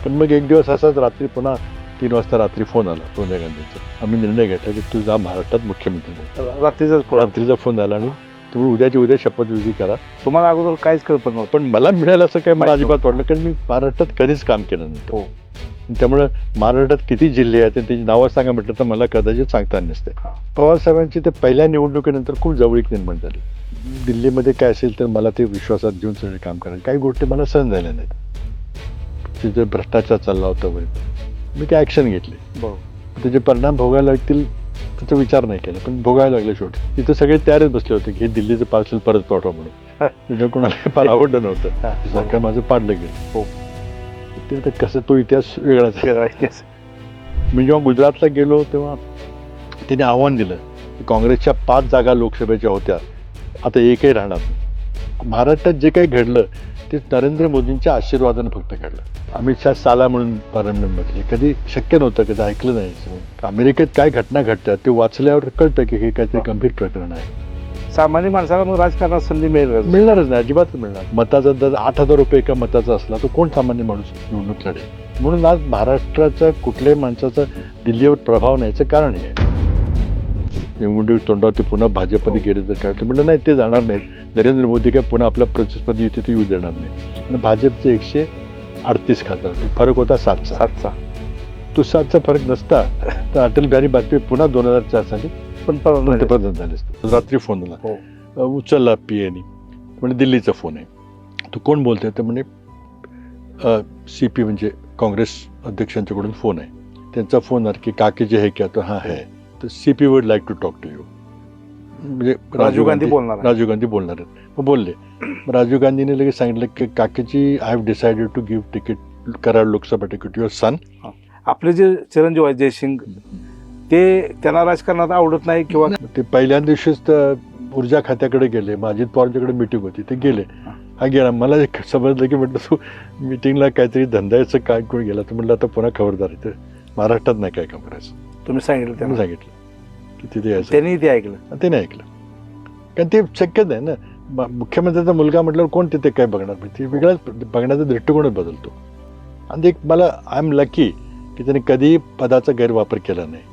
पण मग एक दिवस असाच रात्री पुन्हा 3 वाजता रात्री फोन आला सोनिया गांधीचा. आम्ही निर्णय घेतला की तू जा महाराष्ट्रात मुख्यमंत्री हो. रात्रीचा फोन आला आणि तुम्ही उद्याची उद्या शपथविधी करा. तुम्हाला अगोदर काहीच कल्पना नव्हतं. पण मला मिळालं असं काय मला अजिबात वाटलं, कारण मी महाराष्ट्रात कधीच काम केलं नव्हतं. त्यामुळे महाराष्ट्रात किती जिल्हे आहेत आणि त्याची नावं सांगा म्हटलं तर मला कदाचित सांगता नसते. पवारसाहेबांची ते पहिल्या निवडणुकीनंतर खूप जवळीक निर्माण झाली. दिल्लीमध्ये काय असेल तर मला ते विश्वासात घेऊन सगळे काम करायचे. काही गोष्टी मला सहन झाल्या नाहीत. तिथे भ्रष्टाचार चालला होता वगैरे, मी काय ॲक्शन घेतली. त्याचे परिणाम भोगायला लागतील त्याचा विचार नाही केला, पण भोगायला लागले शेवटी. तिथे सगळे तयारच बसले होते की हे दिल्लीचं पार्सल परत पाठवा म्हणून. तुझ्या कोणाला फार आवडलं नव्हतं. सरकार माझं पाडलं गेलं. ते तर कसं तो इतिहास वेगळाच आहे. मी जेव्हा गुजरातला गेलो तेव्हा त्याने आव्हान दिलं की काँग्रेसच्या 5 जागा लोकसभेच्या होत्या, आता एकही राहणार नाही. महाराष्ट्रात जे काही घडलं ते नरेंद्र मोदींच्या आशीर्वादानं फक्त घडलं. अमित शाह साला म्हणून पार्लमेंट बसले, कधी शक्य नव्हतं, कधी ऐकलं नाही. अमेरिकेत काय घटना घडतात ते वाचल्यावर कळतं की हे काहीतरी गंभीर प्रकरण आहे. सामान्य माणसाला मग राजकारणात संधी मिळणारच नाही, अजिबात मिळणार. मताचा दर 8,000 रुपये एका मताचा असला तर कोण सामान्य माणूस निवडणूक लढेल. म्हणून आज महाराष्ट्राचा कुठल्याही माणसाचा दिल्लीवर प्रभाव नाही याचं कारण हे आहे. निवडणूक तोंडावरती पुन्हा भाजपने गेले तर काय म्हटलं नाही, ते जाणार नाहीत. नरेंद्र मोदी काय पुन्हा आपल्या प्रतिस्पर्धी युती ते येऊ देणार नाही. आणि भाजपचे 138 खासदार, फरक होता 7चा. तो 7चा फरक नसता तर अटल बिहारी वाजपेयी पुन्हा 2004 साली पंतप्रधान झाले असते. रात्री फोन आला, उचलला पीएनी, म्हणजे दिल्लीचा फोन आहे. तू कोण बोलतोय तर म्हणे CP म्हणजे काँग्रेस अध्यक्षांच्याकडून फोन आहे. त्यांचा फोन आला की काकी जे है क्या, तो हां है, तर CP would like to talk to you. म्हणजे राजीव गांधी बोलणार आहेत. मग बोलले. राजीव गांधीने लगेच सांगितलं की काकीजी, I have decided to give ticket, Karad Lok Sabha ticket your son. आपले जे चिरंजीव आहेत जयसिंग, ते त्यांना राजकारणात आवडत नाही किंवा ते पहिल्या दिवशीच ऊर्जा खात्याकडे गेले. अजित पवारांच्याकडे मिटिंग होती, ते गेले. हा गेला. मला समजलं की म्हटलं तू मिटिंगला काहीतरी धंद्याचं काय कोण गेला, तर म्हटलं आता पुन्हा खबरदार आहे, महाराष्ट्रात नाही काय काम करायचं. तुम्ही सांगितलं, त्यांना सांगितलं की तिथे यायचं. त्यांनी ते ऐकलं. ते नाही ऐकलं, कारण ते शक्यच नाही ना. मुख्यमंत्र्याचा मुलगा म्हटल्यावर कोण तिथे काय बघणार, ते वेगळाच बघण्याचा दृष्टिकोनच बदलतो. आणि एक मला आय एम लकी की त्याने कधीही पदाचा गैरवापर केला नाही.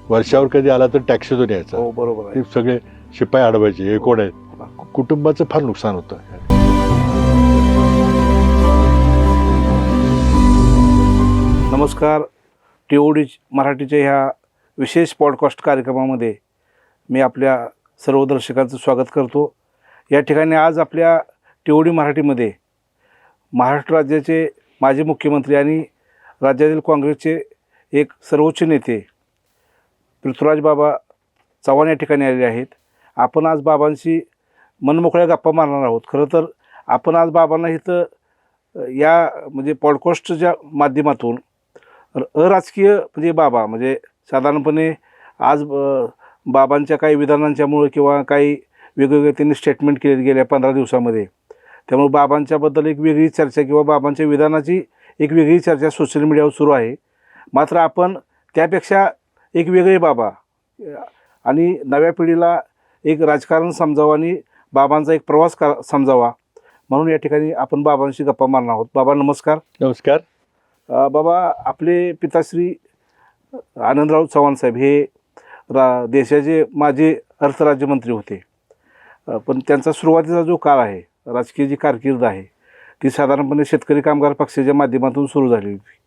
वर्षावर कधी आला तर टॅक्सीतून यायचा. हो, बरोबर. ते सगळे शिपाई अडवायचे, हे कोण आहेत. कुटुंबाचं फार नुकसान होतं. नमस्कार. TOD मराठीच्या ह्या विशेष पॉडकास्ट कार्यक्रमामध्ये मी आपल्या सर्व दर्शकांचं स्वागत करतो. या ठिकाणी आज आपल्या TOD मराठीमध्ये महाराष्ट्र राज्याचे माजी मुख्यमंत्री आणि राज्यातील काँग्रेसचे एक सर्वोच्च नेते पृथ्वीराज बाबा चव्हाण या ठिकाणी आलेले आहेत. आपण आज बाबांशी मनमोकळ्या गप्पा मारणार आहोत. खरं तर आपण आज बाबांना इथं या म्हणजे पॉडकास्टच्या माध्यमातून अराजकीय म्हणजे बाबा म्हणजे साधारणपणे आज बाबांच्या काही विधानांच्यामुळे किंवा काही वेगवेगळे त्यांनी स्टेटमेंट केले गेल्या 15 दिवसामध्ये, त्यामुळे बाबांच्याबद्दल एक वेगळी चर्चा किंवा बाबांच्या विधानाची एक वेगळी चर्चा सोशल मीडियावर सुरू आहे. मात्र आपण त्यापेक्षा एक वेगळे बाबा आणि नव्या पिढीला एक राजकारण समजावं आणि बाबांचा एक प्रवास समजावा म्हणून या ठिकाणी आपण बाबांशी गप्पा मारणार आहोत. बाबा नमस्कार. नमस्कार. बाबा, आपले पिताश्री आनंदराव चव्हाण साहेब हे देशाचे माजी अर्थराज्यमंत्री होते. पण त्यांचा सुरुवातीचा जो काळ आहे, राजकीय जी कारकीर्द आहे ती साधारणपणे शेतकरी कामगार पक्षाच्या माध्यमातून सुरू झाली होती.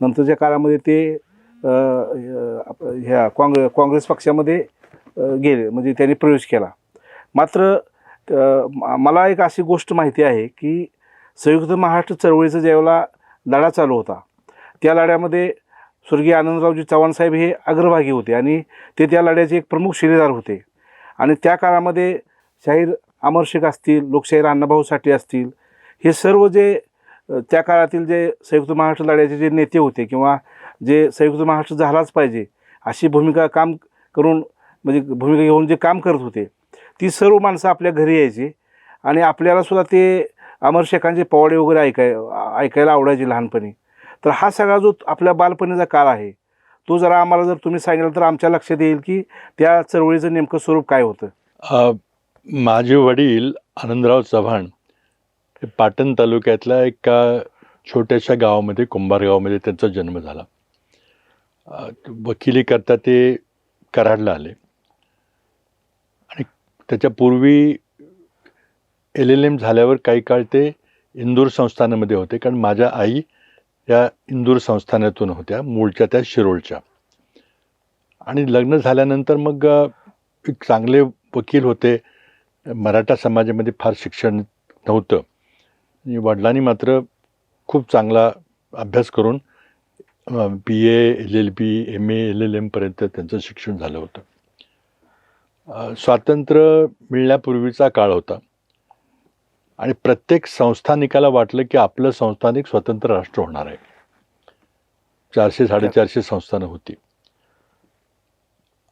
नंतरच्या काळामध्ये ते ह्या काँग्रेस पक्षामध्ये गेले, म्हणजे त्यांनी प्रवेश केला. मात्र मला एक अशी गोष्ट माहिती आहे की संयुक्त महाराष्ट्र चळवळीचा ज्यावेळेला लढा चालू होता त्या लढ्यामध्ये स्वर्गीय आनंदरावजी चव्हाण साहेब हे अग्रभागी होते आणि ते त्या लढ्याचे एक प्रमुख शिलेदार होते. आणि त्या काळामध्ये शाहीर अमर शेख असतील, लोकशाहीर अण्णाभाऊ साठे असतील, हे सर्व जे त्या काळातील जे संयुक्त महाराष्ट्र लढ्याचे जे नेते होते किंवा जे संयुक्त महाराष्ट्र झालाच पाहिजे अशी भूमिका काम करून म्हणजे भूमिका घेऊन जे काम करत होते, ती सर्व माणसं आपल्या घरी यायची आणि आपल्यालासुद्धा ते अमर शेखांचे पोवाडे वगैरे ऐकायला आवडायचे लहानपणी. तर हा सगळा जो आपल्या बालपणीचा काळ आहे तो जरा आम्हाला जर तुम्ही सांगितलं तर आमच्या लक्षात येईल की त्या चळवळीचं नेमकं स्वरूप काय होतं. माझे वडील आनंदराव चव्हाण हे पाटण तालुक्यातल्या एका छोट्याशा गावामध्ये, कुंभार गावामध्ये त्यांचा जन्म झाला. वकिली करता ते कराडला आले आणि त्याच्यापूर्वी LLM झाल्यावर काही काळ ते इंदूर संस्थानामध्ये होते, कारण माझ्या आई या इंदूर संस्थानातून होत्या, मूळच्या त्या शिरोळच्या. आणि लग्न झाल्यानंतर मग एक चांगले वकील होते. मराठा समाजामध्ये फार शिक्षण नव्हतं आणि वडिलांनी मात्र खूप चांगला अभ्यास करून BA LLB MA LLM पर्यंत त्यांचं शिक्षण झालं होतं. स्वातंत्र्य मिळण्यापूर्वीचा काळ होता आणि प्रत्येक संस्थानिकाला वाटलं की आपलं संस्थानिक स्वतंत्र राष्ट्र होणार आहे. 400-450 संस्थानं होती.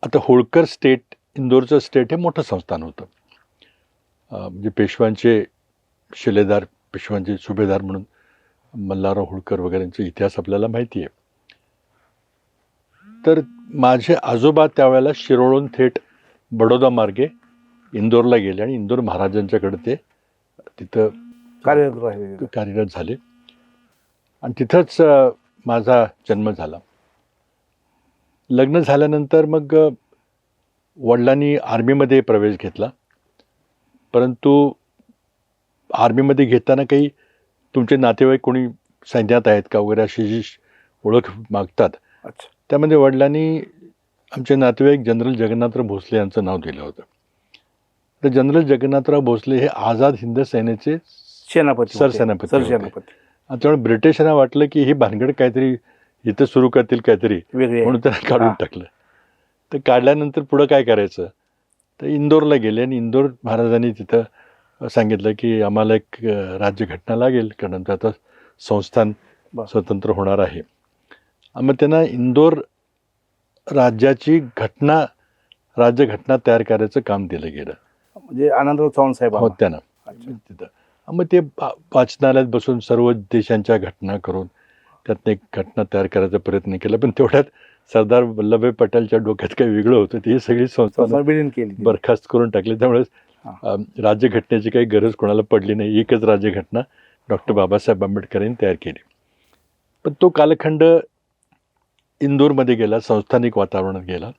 आता होळकर स्टेट, इंदोरचं स्टेट हे मोठं संस्थान होतं. म्हणजे पेशव्यांचे शिलेदार, पेशव्यांचे सुभेदार म्हणून मल्हारराव होळकर वगैरेंचा इतिहास आपल्याला माहिती आहे. तर माझे आजोबा त्यावेळेला शिरोळहून थेट बडोदा मार्गे इंदोरला गेले आणि इंदोर महाराजांच्याकडे ते तिथं कार्यरत झाले आणि तिथंच माझा जन्म झाला. लग्न झाल्यानंतर मग वडिलांनी आर्मीमध्ये प्रवेश घेतला, परंतु आर्मीमध्ये घेताना काही तुमचे नातेवाईक कोणी सैन्यात आहेत का वगैरे अशी जी ओळख मागतात. त्यामध्ये वडिलांनी आमचे नातेवाईक जनरल जगन्नाथराव भोसले यांचं नाव दिलं होतं. तर जनरल जगन्नाथराव भोसले हे आझाद हिंद सेनेचे सरसेनापती. त्यामुळे ब्रिटिशांना वाटलं की ही भानगड काहीतरी इथं सुरू करतील काहीतरी, म्हणून त्यांना काढून टाकलं. तर काढल्यानंतर पुढं काय करायचं, तर इंदोरला गेले आणि इंदोर महाराजांनी तिथं सांगितलं की आम्हाला एक राज्यघटना लागेल, कारण आता संस्थान स्वतंत्र होणार आहे. मग त्यांना इंदोर राज्याची राज्यघटना तयार करायचं काम दिलं गेलं. म्हणजे आनंदराव चव्हाण साहेब हो, त्यांना तिथं. मग ते वाचनालयात बसून सर्व देशांच्या घटना करून त्यातनं एक घटना तयार करायचा प्रयत्न केला. पण तेवढ्यात सरदार वल्लभभाई पटेलच्या डोक्यात काही वेगळं होतं. ती सगळी संस्था बरखास्त करून टाकली. त्यामुळे राज्यघटनेची काही गरज कोणाला पडली नाही. एकच राज्यघटना डॉक्टर बाबासाहेब आंबेडकरांनी तयार केली. पण तो कालखंड इंदोरमध्ये गेला, संस्थानिक वातावरणात गेला.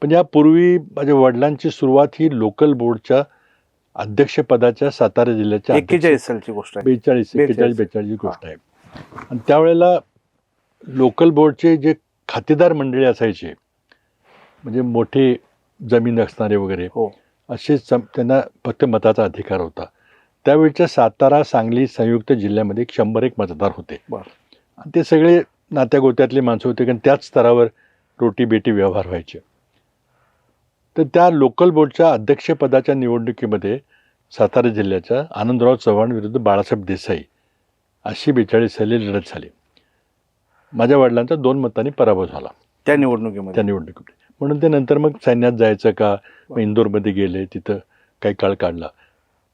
पण यापूर्वी माझ्या वडिलांची सुरुवात ही लोकल बोर्डच्या अध्यक्षपदाच्या सातारा जिल्ह्याच्या 41 सालची गोष्ट आहे. 42 गोष्ट आहे. आणि त्यावेळेला लोकल बोर्डचे जे खातेदार मंडळी असायचे, म्हणजे मोठे जमीन असणारे वगैरे, असे त्यांना फक्त मताचा अधिकार होता. त्यावेळच्या सातारा सांगली संयुक्त जिल्ह्यामध्ये 101 मतदार होते. आणि ते सगळे नात्यागोत्यातले माणसं होते, कारण त्याच स्तरावर रोटी बेटी व्यवहार व्हायचे. तर त्या लोकल बोर्डच्या अध्यक्षपदाच्या निवडणुकीमध्ये सातारा जिल्ह्याच्या आनंदराव चव्हाण विरुद्ध बाळासाहेब देसाई अशी 42 साली लढत झाली. माझ्या वडिलांचा 2 मतांनी पराभव झाला त्या निवडणुकीमध्ये. म्हणून ते नंतर मग सैन्यात जायचं का, मग इंदोरमध्ये गेले, तिथं काही काळ काढला.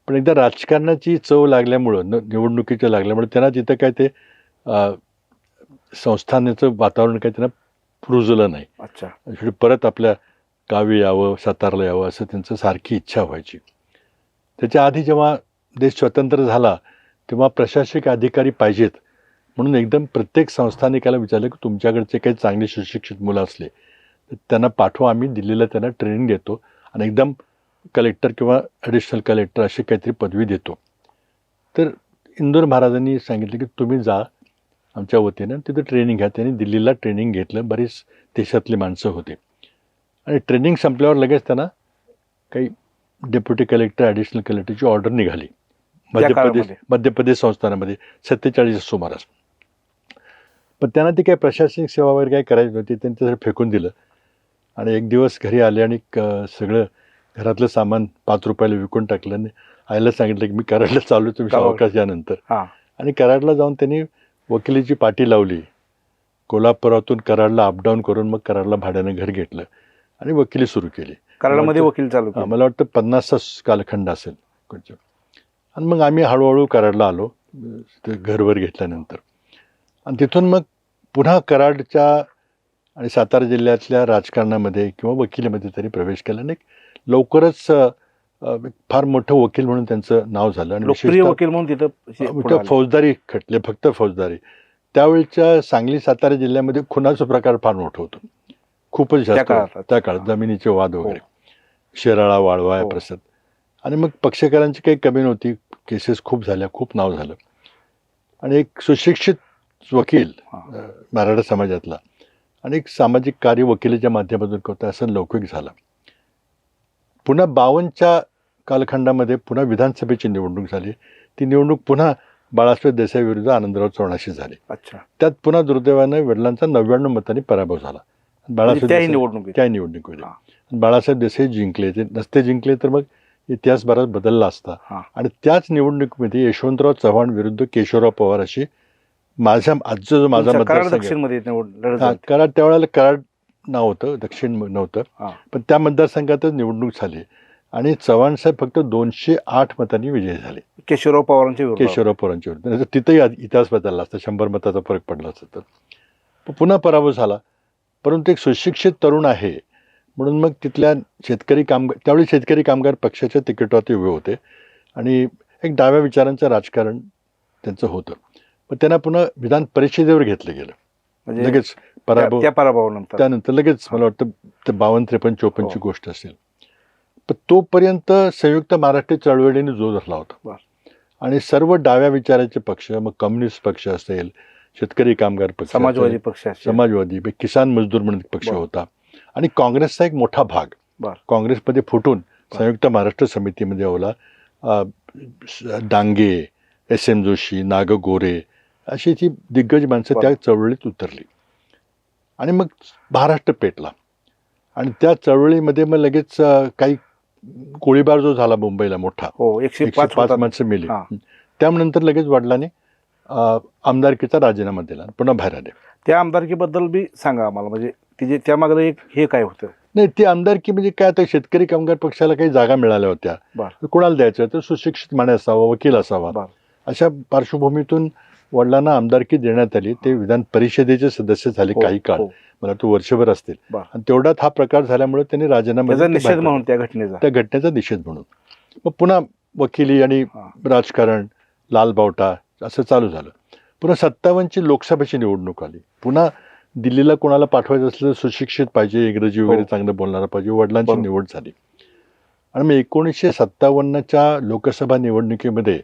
पण एकदा राजकारणाची चव लागल्यामुळं, निवडणुकीचं लागल्यामुळे त्यांना तिथं काय ते संस्थानाचं वातावरण काही त्यांना रुजलं नाही. परत आपल्या गावी यावं, सातारला यावं असं त्यांचं सारखी इच्छा व्हायची. त्याच्या आधी जेव्हा देश स्वतंत्र झाला तेव्हा प्रशासकीय अधिकारी पाहिजेत म्हणून एकदम प्रत्येक संस्थानिकाला विचारलं की तुमच्याकडचे काही चांगले सुशिक्षित मुलं असले तर त्यांना पाठवा, आम्ही दिल्लीला त्यांना ट्रेनिंग देतो आणि एकदम कलेक्टर किंवा ॲडिशनल कलेक्टर अशी काहीतरी पदवी देतो. तर इंदोर महाराजांनी सांगितलं की तुम्ही जा आमच्या वतीनं, तिथं ट्रेनिंग घ्या. त्यांनी दिल्लीला ट्रेनिंग घेतलं. बरीच देशातली माणसं होते आणि ट्रेनिंग संपल्यावर लगेच त्यांना काही डेप्युटी कलेक्टर, ॲडिशनल कलेक्टरची ऑर्डर निघाली मध्य प्रदेश संस्थानामध्ये 47 सुमारास. पण त्यांना ती काही प्रशासनिक सेवा वगैरे काही करायची नव्हती. त्यांनी त्यासाठी फेकून दिलं आणि एक दिवस घरी आले आणि सगळं घरातलं सामान 5 रुपयाला विकून टाकलं आणि आईला सांगितलं की मी कराडला चालू, तुम्ही सावकाश यानंतर. आणि कराडला जाऊन त्यांनी वकिलीची पाटी लावली. कोल्हापुरातून कराडला अपडाऊन करून मग कराडला भाड्यानं घर घेतलं आणि वकिली सुरू केली. कराडमध्ये वकील चालू केली. मला वाटतं 50 कालखंड असेल. आणि मग आम्ही हळूहळू कराडला आलो घरवर घेतल्यानंतर. आणि तिथून मग पुन्हा कराडच्या आणि सातारा जिल्ह्यातल्या राजकारणामध्ये किंवा वकिलीमध्ये तरी प्रवेश केला. आणि लवकरच फार मोठं वकील म्हणून त्यांचं नाव झालं आणि लोकप्रिय विशेषतः वकील म्हणून तिथं पुढे आले. फौजदारी खटले, फक्त फौजदारी. त्यावेळच्या सांगली सातारा जिल्ह्यामध्ये खुनाचा प्रकार फार मोठा होतो, खूपच त्या जास्त. काळात. त्या काळात जमिनीचे वाद हो. वगैरे, शेराळा वाळवा हो. प्रसाद. आणि मग पक्षकारांची काही कमी नव्हती, केसेस खूप झाल्या, खूप नाव झालं. आणि एक सुशिक्षित वकील मराठा समाजातला आणि एक सामाजिक कार्य वकिलीच्या माध्यमातून करतो असं लौकिक झालं. पुन्हा 52च्या कालखंडामध्ये पुन्हा विधानसभेची निवडणूक झाली. ती निवडणूक पुन्हा बाळासाहेब देसाई विरुद्ध आनंदराव चव्हाणाशी झाली. अच्छा. त्यात पुन्हा दुर्दैवानं वडिलांचा 99 मतांनी पराभव झाला. बाळासाहेब त्याही देसाई निवडणुकीत. त्या निवडणुकीमध्ये बाळासाहेब देसाई जिंकले. ते नसते जिंकले तर मग इतिहास बराच बदलला असता. आणि त्याच निवडणुकीमध्ये यशवंतराव चव्हाण विरुद्ध केशवराव पवार अशी माझा कराड दक्षिणमध्ये लढत झाली. कराड त्यावेळेला कराड नाव होतं, दक्षिण नव्हतं. पण त्या मतदारसंघातच निवडणूक झाली आणि चव्हाण साहेब फक्त 208 मतांनी विजयी झाले केशवराव पवारांच्या विरुद्ध. तिथंही इतिहास बदलला असता, 100 मताचा फरक पडला असता तर. पुन्हा पराभव झाला. परंतु एक सुशिक्षित तरुण आहे म्हणून मग तिथल्या शेतकरी कामगार, त्यावेळी शेतकरी कामगार पक्षाच्या तिकीटावरती उभे होते आणि एक डाव्या विचारांचं राजकारण त्यांचं होतं. पण त्यांना पुन्हा विधान परिषदेवर घेतलं गेलं. म्हणजे लगेच त्या पराभवानंतर त्यानंतर लगेच मला वाटतं ते 52, 53, 54ची गोष्ट असेल. पण तोपर्यंत संयुक्त महाराष्ट्र चळवळीने जो धरला होता आणि सर्व डाव्या विचाराचे पक्ष, मग कम्युनिस्ट पक्ष असेल, शेतकरी कामगार पक्ष, समाजवादी पक्ष, समाजवादी, किसान मजदूर म्हणून पक्ष होता आणि काँग्रेसचा एक मोठा भाग काँग्रेसमध्ये फुटून संयुक्त महाराष्ट्र समितीमध्ये ओला डांगे, SM जोशी, नाग गोरे अशी ती दिग्गज माणसं त्या चळवळीत उतरली आणि मग महाराष्ट्र पेटला. आणि त्या चळवळीमध्ये मग लगेच काही गोळीबार जो झाला मुंबईला मोठा, 105 माणसं मेली. त्यानंतर लगेच वडिलांनी आमदारकीचा राजीनामा दिला, पुन्हा बाहेर आले. त्या आमदारकीबद्दल बी सांगा आम्हाला, म्हणजे त्यामागं एक हे काय होतं? नाही, ती आमदारकी म्हणजे काय, आता शेतकरी कामगार पक्षाला काही जागा मिळाल्या होत्या, कोणाला द्यायचं तर सुशिक्षित माणूस असावा, वकील असावा. अशा पार्श्वभूमीतून वडिलांना आमदारकी देण्यात आली. ते विधान परिषदेचे सदस्य झाले काही काळ, मला तो वर्षभर असतील. आणि तेवढ्यात हा प्रकार झाल्यामुळे त्यांनी राजीनामा निषेध म्हणून त्या घटनेचा निषेध म्हणून मग पुन्हा वकिली आणि राजकारण, लालबावटा असं चालू झालं. पुन्हा 57ची लोकसभेची निवडणूक आली. पुन्हा दिल्लीला कोणाला पाठवायचं असलं तर सुशिक्षित पाहिजे, इंग्रजी वगैरे चांगलं बोलणारा पाहिजे. वडिलांची निवड झाली आणि मग 1957च्या लोकसभा निवडणुकीमध्ये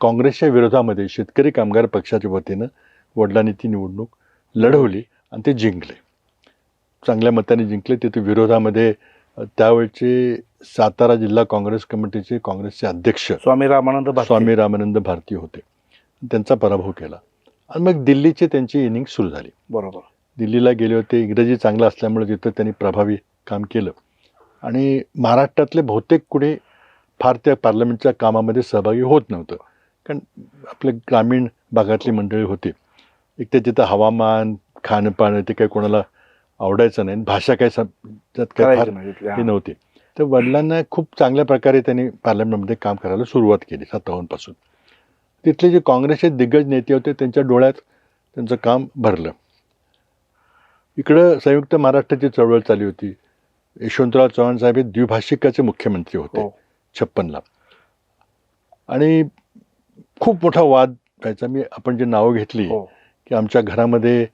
काँग्रेसच्या विरोधामध्ये शेतकरी कामगार पक्षाच्या वतीनं वडिलांनी ती निवडणूक लढवली आणि ते जिंकले, चांगल्या मताने जिंकले. तिथे विरोधामध्ये त्यावेळचे सातारा जिल्हा काँग्रेस कमिटीचे काँग्रेसचे अध्यक्ष स्वामी रामानंद भारती होते. त्यांचा पराभव केला आणि मग दिल्लीची त्यांची इनिंग सुरू झाली. दिल्लीला गेले होते. इंग्रजी चांगलं असल्यामुळे तिथं त्यांनी प्रभावी काम केलं आणि महाराष्ट्रातले बहुतेक कुणी फार त्या पार्लमेंटच्या कामामध्ये सहभागी होत नव्हतं, कारण आपल्या ग्रामीण भागातली मंडळी होती. एक तर तिथं हवामान, खाणंपान ते काही कोणाला आवडायचं नाही, भाषा काही त्यात काही फार हे नव्हती. तर वडिलांना खूप चांगल्या प्रकारे त्यांनी पार्लमेंटमध्ये काम करायला सुरुवात केली 57 पासून. तिथले जे काँग्रेसचे दिग्गज नेते होते त्यांच्या डोळ्यात त्यांचं काम भरलं. इकडं संयुक्त महाराष्ट्राची चळवळ चालली होती. यशवंतराव चव्हाण साहेब हे द्विभाषिकाचे मुख्यमंत्री होते 56ला आणि खूप मोठा वाद व्हायचा. आपण जे नावं घेतली की आमच्या घरामध्ये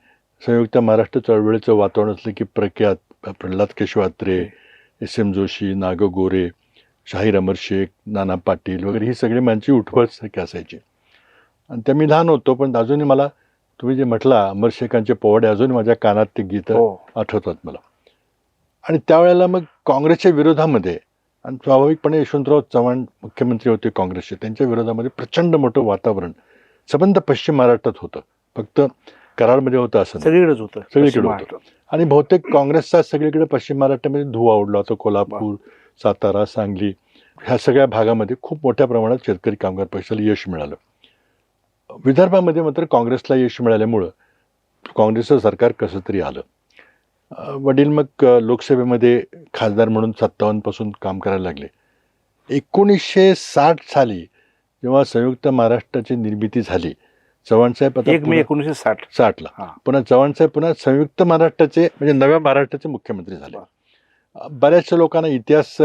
संयुक्त महाराष्ट्र चळवळीचं वातावरण असलं की प्रख्यात प्रल्हाद केशव अत्रे, SM जोशी, नाग गोरे, शाहीर अमर शेख, नाना पाटील वगैरे ही सगळी माणसी उठवळ सारखी असायची. आणि त्या मी लहान होतो, पण अजूनही मला तुम्ही जे म्हटला अमर शेखांचे पोवाडे अजून माझ्या कानात ते गीतं आठवतात मला. आणि त्यावेळेला मग काँग्रेसच्या विरोधामध्ये, आणि स्वाभाविकपणे यशवंतराव चव्हाण मुख्यमंत्री होते काँग्रेसचे, त्यांच्या विरोधामध्ये प्रचंड मोठं वातावरण संबंध पश्चिम महाराष्ट्रात होतं. फक्त कराडमध्ये होतं असं सगळीकडेच होतं, सगळीकडे होतं. आणि बहुतेक काँग्रेसचा सगळीकडे पश्चिम महाराष्ट्रामध्ये धुवा उडला होता. कोल्हापूर, सातारा, सांगली ह्या सगळ्या भागामध्ये खूप मोठ्या प्रमाणात शेतकरी कामगार पक्षाला यश मिळालं. विदर्भामध्ये मात्र काँग्रेसला यश मिळाल्यामुळं काँग्रेसचं सरकार कसं तरी आलं. वडील मग लोकसभेमध्ये खासदार म्हणून 57 पासून काम करायला लागले. 1960 साली जेव्हा संयुक्त महाराष्ट्राची निर्मिती झाली, चव्हाणसाहेब 1 मे 1960ला पुन्हा चव्हाणसाहेब पुन्हा संयुक्त महाराष्ट्राचे म्हणजे नव्या महाराष्ट्राचे मुख्यमंत्री झाले. बऱ्याचशा लोकांना इतिहास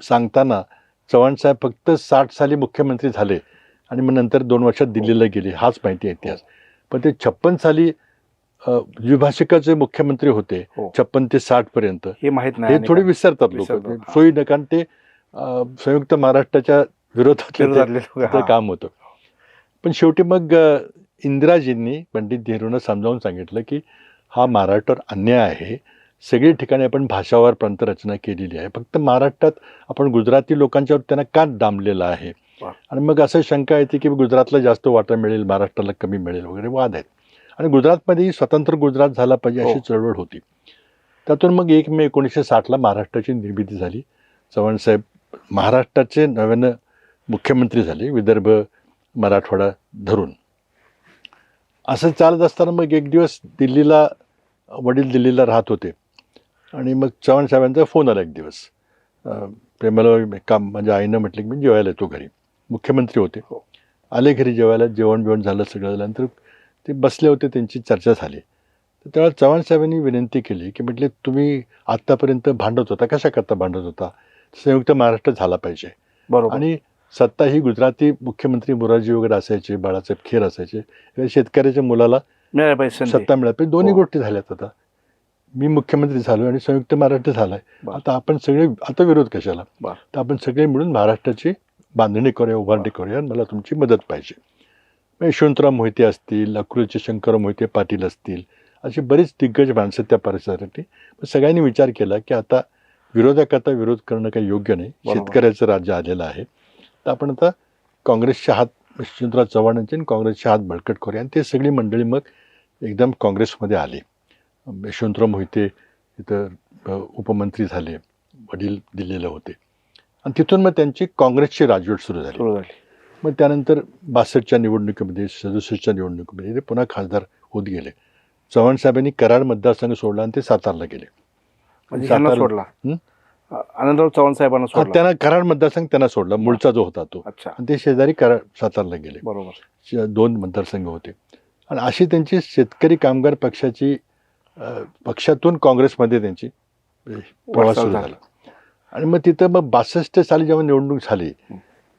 सांगताना चव्हाण साहेब फक्त 60 साली मुख्यमंत्री झाले आणि मग नंतर 2 वर्षात दिल्लीला गेले, हाच माहिती आहे इतिहास. पण ते 56 साली द्विभाषिकाचे मुख्यमंत्री होते, हो. 56 ते 60 पर्यंत. हे माहित हे नाही थोडी विसरतात लोक, विसरतात, हां. सोयी न, कारण ते संयुक्त महाराष्ट्राच्या विरोधातलं विरोधातले ते लोक, तिथं हां. काम होतं. पण शेवटी मग इंदिराजींनी पंडित नेहरूंना समजावून सांगितलं की हा महाराष्ट्रावर अन्याय आहे. सगळी ठिकाणी आपण भाषावार प्रांतरचना केलेली आहे, फक्त महाराष्ट्रात आपण गुजराती लोकांच्यावर त्यांना का डांबलेलं आहे. वा. आणि मग असं शंका येते की गुजरातला जास्त वाटा मिळेल, महाराष्ट्राला कमी मिळेल वगैरे वाद आहेत. आणि गुजरातमध्येही स्वतंत्र गुजरात झाला पाहिजे अशी हो. चळवळ होती. त्यातून मग 1 मे 1960ला महाराष्ट्राची निर्मिती झाली. चव्हाणसाहेब महाराष्ट्राचे नव्यानं मुख्यमंत्री झाले, विदर्भ मराठवाडा धरून. असं चालत असताना मग एक दिवस दिल्लीला, वडील दिल्लीला राहत होते आणि मग चव्हाण साहेबांचा फोन आला एक दिवस. ते मला काम माझ्या आईनं म्हटलं की मी जेवायला येतो घरी. मुख्यमंत्री होते, आले घरी जेवायला, जेवण बिवण झालं, सगळं झाल्यानंतर ते बसले होते, त्यांची चर्चा झाली. तर तेव्हा चव्हाण साहेबांनी विनंती केली की म्हटले तुम्ही आत्तापर्यंत भांडत होता, कशाकरता भांडत होता, संयुक्त महाराष्ट्र झाला पाहिजे. बरोबर. आणि सत्ता ही गुजराती मुख्यमंत्री मोरारजी वगैरे असायचे, बाळासाहेब खेर असायचे, शेतकऱ्याच्या मुलाला मिळायला पाहिजे संधी. सत्ता मिळाली पाहिजे. दोन्ही हो. गोष्टी झाल्यात. आता मी मुख्यमंत्री झालो आणि संयुक्त महाराष्ट्र झालाय, बरं. आता आपण सगळे, आता विरोध कशाला, बरं. तर आपण सगळे मिळून महाराष्ट्राची बांधणी करूया, उभारणी करूया, आणि मला तुमची मदत पाहिजे. मग यशवंतराव मोहिते असतील, अकलूजचे शंकरराव मोहिते पाटील असतील, अशी बरीच दिग्गज माणसं त्या परिसरासाठी. सगळ्यांनी विचार केला की आता विरोधाकरता विरोध करणं काही योग्य नाही, बरोबर. शेतकऱ्याचं राज्य आलेलं आहे, तर आपण आता काँग्रेसच्या हात, यशवंतराव चव्हाणांचे आणि काँग्रेसच्या हात बळकट करूया. आणि ते सगळी मंडळी मग एकदम काँग्रेसमध्ये आले. यशवंतराव मोहिते इथं उपमंत्री झाले, वडील दिल्लीला होते, आणि तिथून मग त्यांची काँग्रेसची राजवट सुरू झाली. मग त्यानंतर 62च्या निवडणुकीमध्ये, 67च्या निवडणुकीमध्ये ते पुन्हा खासदार होत गेले. चव्हाण साहेबांनी कराड मतदारसंघ सोडला आणि ते सातारला गेले. म्हणजे ह्यांना सोडला, आनंदराव चव्हाण साहेबांना सोडला. त्यांना कराड मतदारसंघ त्यांना सोडला, मूळचा जो होता तो. अच्छा. आणि ते शेजारी कराड, सातारला गेले. बरोबर. 2 मतदारसंघ होते. आणि अशी त्यांची शेतकरी कामगार पक्षाची, पक्षातून काँग्रेसमध्ये त्यांची प्रवास सुरू झाला. आणि मग तिथं मग 62 साली जेव्हा निवडणूक झाली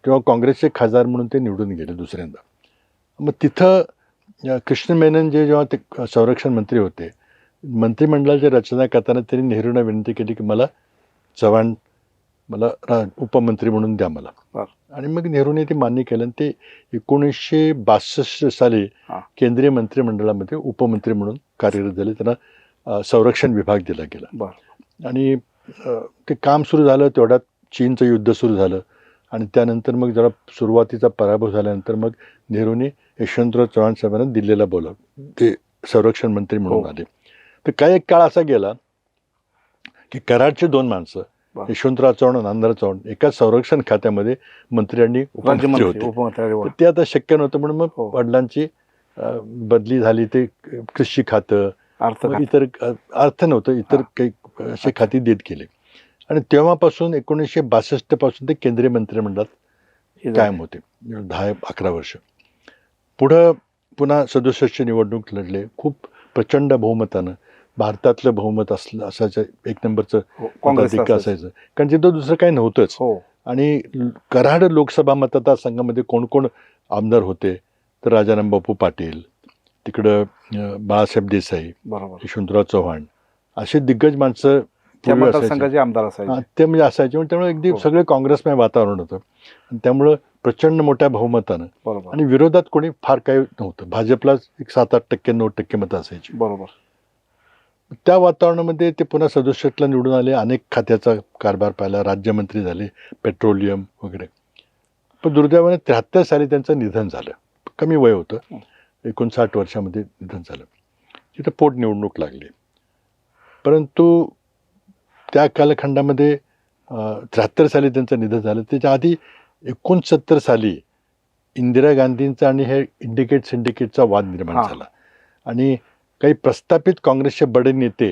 तेव्हा काँग्रेसचे खासदार म्हणून ते निवडून गेले दुसऱ्यांदा. मग तिथं कृष्ण मेनन जे जेव्हा ते संरक्षण मंत्री होते, मंत्रिमंडळाची रचना करताना त्यांनी नेहरूंना विनंती केली की चव्हाण मला उपमंत्री म्हणून द्या मला. आणि मग नेहरूने ते मान्य केलं आणि ते 1962 साली केंद्रीय मंत्रिमंडळामध्ये उपमंत्री म्हणून कार्यरत झाले. त्यांना संरक्षण विभाग दिला गेला. आणि ते काम सुरू झालं, तेवढ्यात चीनचं युद्ध सुरू झालं. आणि त्यानंतर मग जरा सुरुवातीचा पराभव झाल्यानंतर मग नेहरूने यशवंतराव चव्हाण साहेबांना दिल्लीला बोलावलं, ते संरक्षण मंत्री म्हणून आले. तर काही एक काळ असा गेला की कराडचे 2 माणसं, यशवंतराव चव्हाण आणि आनंदराव चव्हाण, एकाच संरक्षण खात्यामध्ये मंत्री आणि उपमंत्री होते. ते आता शक्य नव्हतं म्हणून मग वडिलांची बदली झाली. ते कृषी खातं, इतर अर्थ नव्हतं, इतर काही असे खाती देत गेले. आणि तेव्हापासून 1962 पासून ते केंद्रीय मंत्रिमंडळात कायम होते, 10-11 वर्ष. पुढं पुन्हा 67ची निवडणूक लढले, खूप प्रचंड बहुमतानं. भारतातलं बहुमत असायचं, 1 नंबरचं मताधिक्य असायचं, कारण तिथं दुसरं काही नव्हतंच. आणि कराड लोकसभा मतदारसंघामध्ये कोण कोण आमदार होते, तर राजाराम बापू पाटील, तिकडं बाळासाहेब देसाई, यशवंतराव चव्हाण, असे दिग्गज माणसं मतदारसंघाचे आमदार असायचे. ते म्हणजे असायचे. त्यामुळे अगदी सगळे काँग्रेसमय वातावरण होतं. त्यामुळं प्रचंड मोठ्या बहुमतानं. आणि विरोधात कोणी फार काही नव्हतं. भाजपला 7-8%, 9% मतं असायची. त्या वातावरणामध्ये ते पुन्हा 67ला निवडून आले. अनेक खात्याचा कारभार पाहिला, राज्यमंत्री झाले, पेट्रोलियम वगैरे. पण दुर्दैवाने 73 साली त्यांचं निधन झालं. कमी वय होतं, 59 वर्षामध्ये निधन झालं. तिथं पोटनिवडणूक लागली. परंतु त्या कालखंडामध्ये 73 साली त्यांचं निधन झालं. त्याच्या आधी 69 साली इंदिरा गांधींचा आणि हे इंडिकेट सिंडिकेटचा वाद निर्माण झाला. आणि काही प्रस्थापित काँग्रेसचे बडे नेते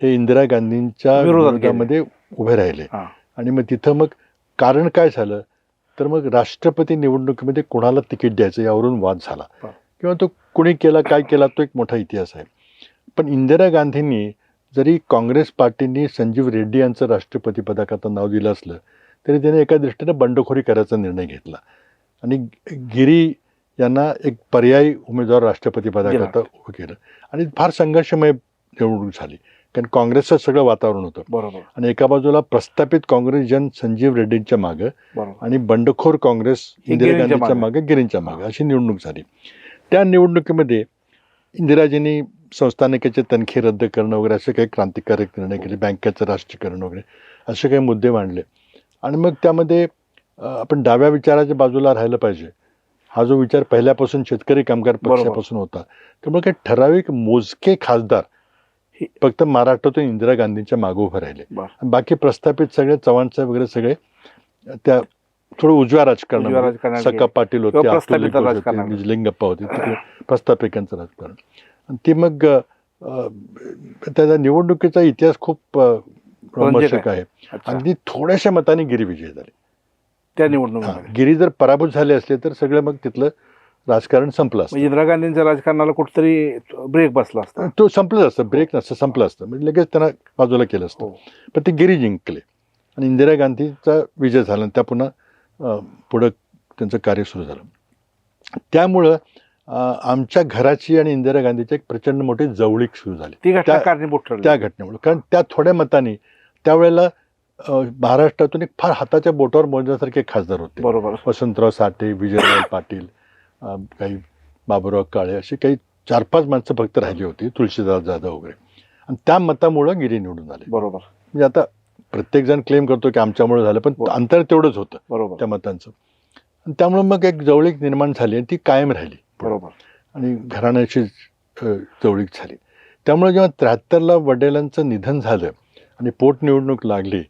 हे इंदिरा गांधींच्या विरोधामध्ये उभे राहिले. आणि मग तिथं मग कारण काय झालं, तर मग राष्ट्रपती निवडणुकीमध्ये कोणाला तिकीट द्यायचं यावरून वाद झाला. किंवा तो कुणी केला, काय केला, तो एक मोठा इतिहास आहे. पण इंदिरा गांधींनी जरी काँग्रेस पार्टीने संजीव रेड्डी यांचं राष्ट्रपती पदाकरता नाव दिलं असलं, तरी त्याने एका दृष्टीनं बंडखोरी करायचा निर्णय घेतला आणि गिरी यांना एक पर्यायी उमेदवार राष्ट्रपती पदाकरता उभं केलं आणि फार संघर्षमय निवडणूक झाली, कारण काँग्रेसचं सगळं वातावरण होतं. बरोबर. आणि एका बाजूला प्रस्थापित काँग्रेसजन संजीव रेड्डींच्या मागं बरोबर. आणि बंडखोर काँग्रेस इंदिरा गिरींच्या गांधीच्या मागे, गिरींच्या मागे अशी निवडणूक झाली. त्या निवडणुकीमध्ये इंदिराजींनी संस्थानिकाचे तनखे रद्द करणं वगैरे असे काही क्रांतिकारक निर्णय केले, बँकेचं राष्ट्रीयकरण वगैरे असे काही मुद्दे मांडले. आणि मग त्यामध्ये आपण डाव्या विचाराच्या बाजूला राहिलं पाहिजे हा जो विचार पहिल्यापासून शेतकरी कामगार पक्षापासून होता. त्यामुळे काही ठराविक मोजके खासदार फक्त महाराष्ट्रातून इंदिरा गांधींच्या मागे उभे राहिले. बाकी प्रस्थापित सगळे चव्हाणसाहेब वगैरे सगळे त्या थोडं उजव्या राजकारणात, सका पाटील होते, निजलिंगप्पा होते, तिकडे प्रस्थापिकांचं राजकारण. आणि ती मग त्याचा निवडणुकीचा इतिहास खूप रोमांचक आहे. अगदी थोड्याशा मताने गिरी विजय झाले त्या निवडणुकीत. गिरी जर पराभूत झाले असले तर सगळं मग तिथलं राजकारण संपलं असतं. इंदिरा गांधींच्या राजकारणाला कुठेतरी ब्रेक बसला असता. तो संपलं असतं, ब्रेक नसतं, संपलं असतं, म्हणजे लगेच त्यांना बाजूला केलं असतं. पण ते गिरी जिंकले आणि इंदिरा गांधीचा विजय झाला आणि त्या पुन्हा पुढं त्यांचं कार्य सुरू झालं. त्यामुळं आमच्या घराची आणि इंदिरा गांधीची एक प्रचंड मोठी जवळीक सुरू झाली त्या घटनेमुळे. कारण त्या थोड्या मतांनी त्यावेळेला महाराष्ट्रातून एक फार हाताच्या बोटावर मोजण्यासारखे खासदार होते. बरोबर. वसंतराव साठे, विजयराव पाटील, काही बाबुराव काळे अशी काही 4-5 माणसं फक्त राहिली होती, तुळशीदास जाधव वगैरे. आणि त्या मतामुळं गिरी निवडून आले. बरोबर. म्हणजे आता प्रत्येक जण क्लेम करतो की आमच्यामुळे झालं, पण अंतर तेवढंच होतं बरोबर त्या मतांचं. आणि त्यामुळे मग एक जवळीक निर्माण झाली आणि ती कायम राहिली. बरोबर. आणि घराण्याची जवळीक झाली. त्यामुळे जेव्हा 73ला वडिलांचं निधन झालं आणि पोटनिवडणूक लागली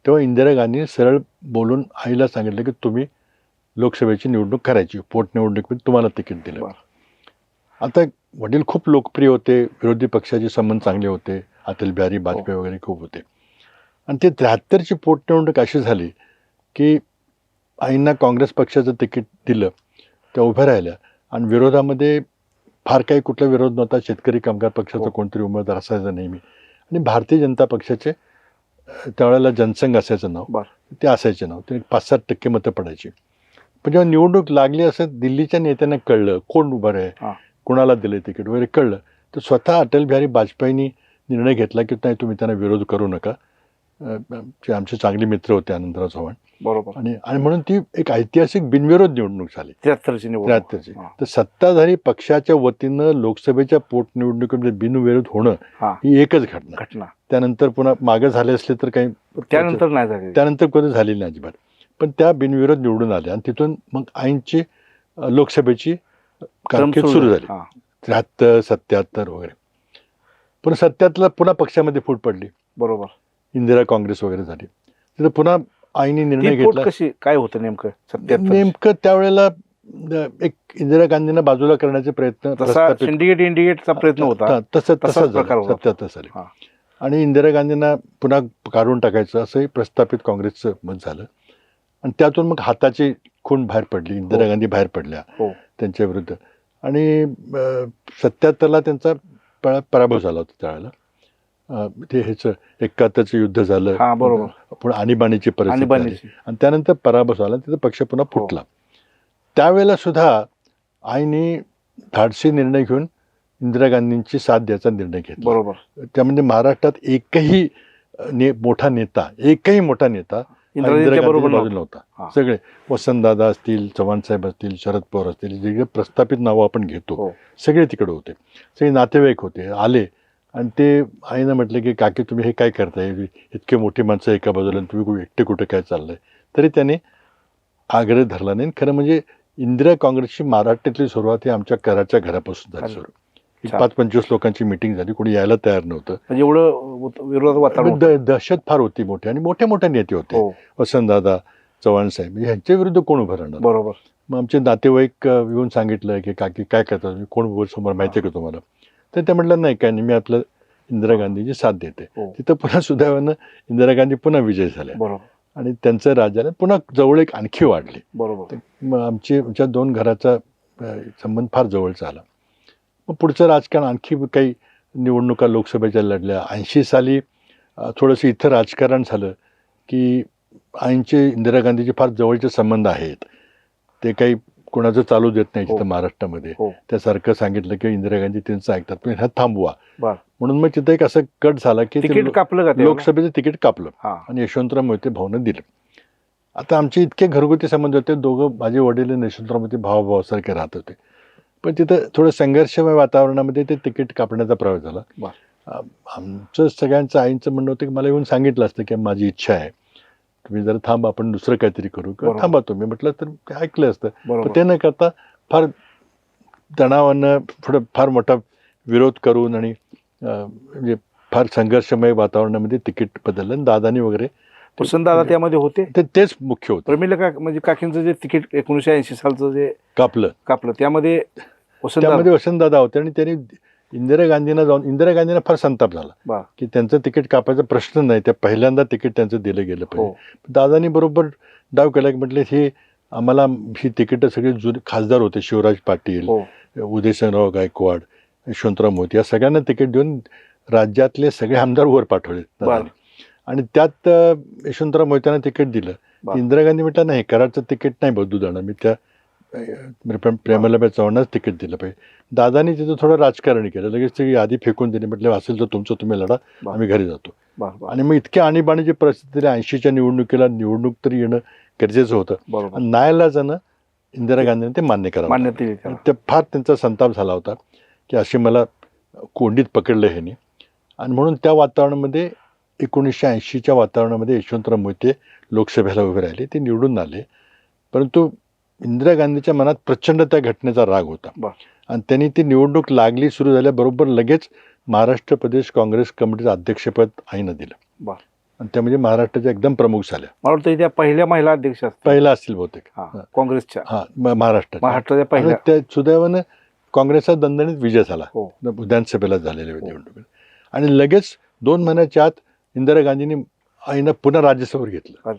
तेव्हा इंदिरा गांधींनी सरळ बोलून आईला सांगितलं की तुम्ही लोकसभेची निवडणूक करायची, पोटनिवडणुकीत तुम्हाला तिकीट दिलं. आता वडील खूप लोकप्रिय होते, विरोधी पक्षाचे संबंध चांगले होते, अटल बिहारी वाजपेयी वगैरे खूप होते. आणि ते 73ची पोटनिवडणूक अशी झाली की आईंना काँग्रेस पक्षाचं तिकीट दिलं, त्या उभ्या राहिल्या आणि विरोधामध्ये फार काही कुठला विरोध नव्हता. शेतकरी कामगार पक्षाचा कोणतरी उमेदवार असायचा नेहमी आणि भारतीय जनता पक्षाचे त्यावेळेला जनसंघ असायचं नाव, ते असायचे नाव, ते 5-7% मतं पडायची. पण जेव्हा निवडणूक लागली असं दिल्लीच्या नेत्यांना कळलं कोण उभं आहे, कोणाला दिले तिकीट वगैरे कळलं, तर स्वतः अटल बिहारी वाजपेयींनी निर्णय घेतला की नाही तुम्ही त्यांना विरोध करू नका. आमचे चांगले मित्र होते आनंदराव चव्हाण. बरोबर. आणि म्हणून ती एक ऐतिहासिक बिनविरोध निवडणूक झाली 73ची. तर सत्ताधारी पक्षाच्या वतीनं लोकसभेच्या पोटनिवडणुकीमध्ये बिनविरोध होणं ही एकच घटना. त्यानंतर पुन्हा मागे झाले असले तर काही त्यानंतर कधी झालेली नाही अजिबात. पण त्या बिनविरोध निवडून आल्या आणि तिथून मग आईंची लोकसभेची कारकीर्द सुरू झाली 73, 77 वगैरे. पण 77ला पुन्हा पक्षामध्ये फूट पडली. बरोबर. इंदिरा काँग्रेस वगैरे झाली. तिथं पुन्हा आईने निर्णय घेतला. काय होतं नेमकं त्यावेळेला एक इंदिरा गांधींना बाजूला करण्याचे प्रयत्न, इंडिकेटचा प्रयत्न होता, तसं साली. आणि इंदिरा गांधींना पुन्हा काढून टाकायचं असंही प्रस्थापित काँग्रेसचं मत झालं. आणि त्यातून मग हाताची खूण बाहेर पडली, इंदिरा गांधी बाहेर पडल्या त्यांच्या विरुद्ध. आणि 77ला त्यांचा पराभव झाला होता त्यावेळेला. ते ह्याचं 71चं युद्ध झालं, पुन्हा आणीबाणीची परिस्थिती झाली आणि त्यानंतर पराभव झाला, तिथं पक्ष पुन्हा फुटला. त्यावेळेला सुद्धा आईने धाडसी निर्णय घेऊन इंदिरा गांधींची साथ द्यायचा निर्णय घेतला. बरोबर. त्यामध्ये महाराष्ट्रात एकही मोठा नेता इंदिरा गांधीच्या बाजूला नव्हता. सगळे वसंतदादा असतील, चव्हाणसाहेब असतील, शरद पवार असतील, जे प्रस्थापित नावं आपण घेतो सगळे तिकडे होते, सगळे नातेवाईक होते, आले. आणि ते आईनं म्हटलं की काकी तुम्ही हे काय करताय, इतके मोठी माणसं एका बाजूला, तुम्ही एकटे कुठे काय चाललंय. तरी त्याने आग्रह धरला नाही. खरं म्हणजे इंदिरा काँग्रेसची महाराष्ट्रातली सुरुवात ही आमच्या घरापासून झाली. सुरू 5-25 लोकांची मिटिंग झाली, कोणी यायला तयार नव्हतं. एवढं विरोध वातावरण, दहशत फार होती मोठी. आणि मोठे नेते होते, वसंतदादा, चव्हाणसाहेब, ह्यांच्या विरुद्ध कोण उभं राहणार. बरोबर. मग आमचे नातेवाईक येऊन सांगितलं की काकी काय करतात, कोण समोर माहिती आहे का तुम्हाला. तर ते म्हटलं नाही काय नाही, मी आपलं इंदिरा गांधीची साथ देते. तिथं पुन्हा सुदैवानं इंदिरा गांधी पुन्हा विजय झाले आणि त्यांचं राज्याला पुन्हा जवळ एक आणखी वाढली. बरोबर. मग आमच्या 2 घराचा संबंध फार जवळचा आला. मग पुढचं राजकारण आणखी काही निवडणुका लोकसभेच्या लढल्या. 80 साली थोडंसं इथं राजकारण झालं की आईंचे इंदिरा गांधीचे फार जवळचे संबंध आहेत. ते काही कोणाचं चालू देत नाही तिथं महाराष्ट्रामध्ये. त्यासारखं सांगितलं की इंदिरा गांधी त्यांचं ऐकतात, पण ह्या थांबवा. म्हणून मग तिथं एक असं कट झाला की तिकीट कापलं का लोकसभेचं तिकीट कापलं आणि यशवंतराव मोहिते भाऊनं दिलं. आता आमचे इतके घरगुती संबंध होते. दोघं माझे वडील आणि यशवंतराव मोहिते भावासारखे राहत होते. पण तिथं थोडं संघर्षमय वातावरणामध्ये ते तिकीट कापण्याचा प्रयोग झाला. आमचं सगळ्यांचं आईंचं म्हणणं होतं की मला येऊन सांगितलं असतं की माझी इच्छा आहे, तुम्ही जरा थांबा, आपण दुसरं काहीतरी करू किंवा थांबा तुम्ही म्हटलं तर ते ऐकलं असतं. पण ते न करता फार तणावानं थोडं फार मोठा विरोध करून आणि म्हणजे फार संघर्षमय वातावरणामध्ये तिकीट बदललं. दादानी वगैरे दादा त्यामध्ये होते. तेच मुख्य होतं. प्रमिला म्हणजे काकींचं जे तिकीट 1980 सालचं जे कापलं त्यामध्ये वसंतदादा होते आणि त्यांनी इंदिरा गांधींना फार संताप झाला की त्यांचं तिकीट कापायचा प्रश्न नाही, त्या पहिल्यांदा तिकीट त्यांचं दिलं गेलं पाहिजे. दादानी बरोबर डाव केला की म्हटले हे आम्हाला ही तिकीट सगळे जुने खासदार होते, शिवराज पाटील, उदयसिंहराव गायकवाड, यशवंतराव मोहिते, या सगळ्यांना तिकीट देऊन राज्यातले सगळे आमदार वर पाठवले. आणि त्यात यशवंतराव मोहित्यांना तिकीट दिलं. इंदिरा गांधी म्हटलं नाही, कराडचं तिकीट नाही बदलू देणार, मी त्या प्रेमलाबाई चव्हाणांनाच तिकीट दिलं पाहिजे. दादानी तिथं थोडं राजकारण केलं, लगेच ती यादी फेकून दिली, म्हटलं असेल तर तुमचं तुम्ही लढा, आम्ही घरी जातो. आणि मग इतकी आणीबाणीची परिस्थिती 80च्या निवडणुकीला निवडणूक तरी येणं गरजेचं होतं. नाईलाजानं इंदिरा गांधींनी ते मान्य करावं. ते फार त्यांचा संताप झाला होता की असे मला कोंडीत पकडलं ह्यानी. आणि म्हणून त्या वातावरणामध्ये 1980च्या वातावरणामध्ये यशवंतराव मोहिते लोकसभेला उभे राहिले, ते निवडून आले. परंतु इंदिरा गांधीच्या मनात प्रचंड त्या घटनेचा राग होता आणि त्यांनी ती निवडणूक लागली सुरू झाल्याबरोबर लगेच महाराष्ट्र प्रदेश काँग्रेस कमिटीचं अध्यक्षपद आईनं दिलं. आणि त्या म्हणजे महाराष्ट्राच्या एकदम प्रमुख झाल्या. मला वाटतं त्या पहिल्या महिला अध्यक्ष पहिला असतील बहुतेक काँग्रेसच्या महाराष्ट्राच्या पहिल्या. त्या सुदैवानं काँग्रेसचा दणदणीत विजय झाला विधानसभेला झालेल्या निवडणुकीत. आणि लगेच 2 महिन्याच्या आत इंदिरा गांधींनी आईनं पुन्हा राज्यसभेवर घेतलं,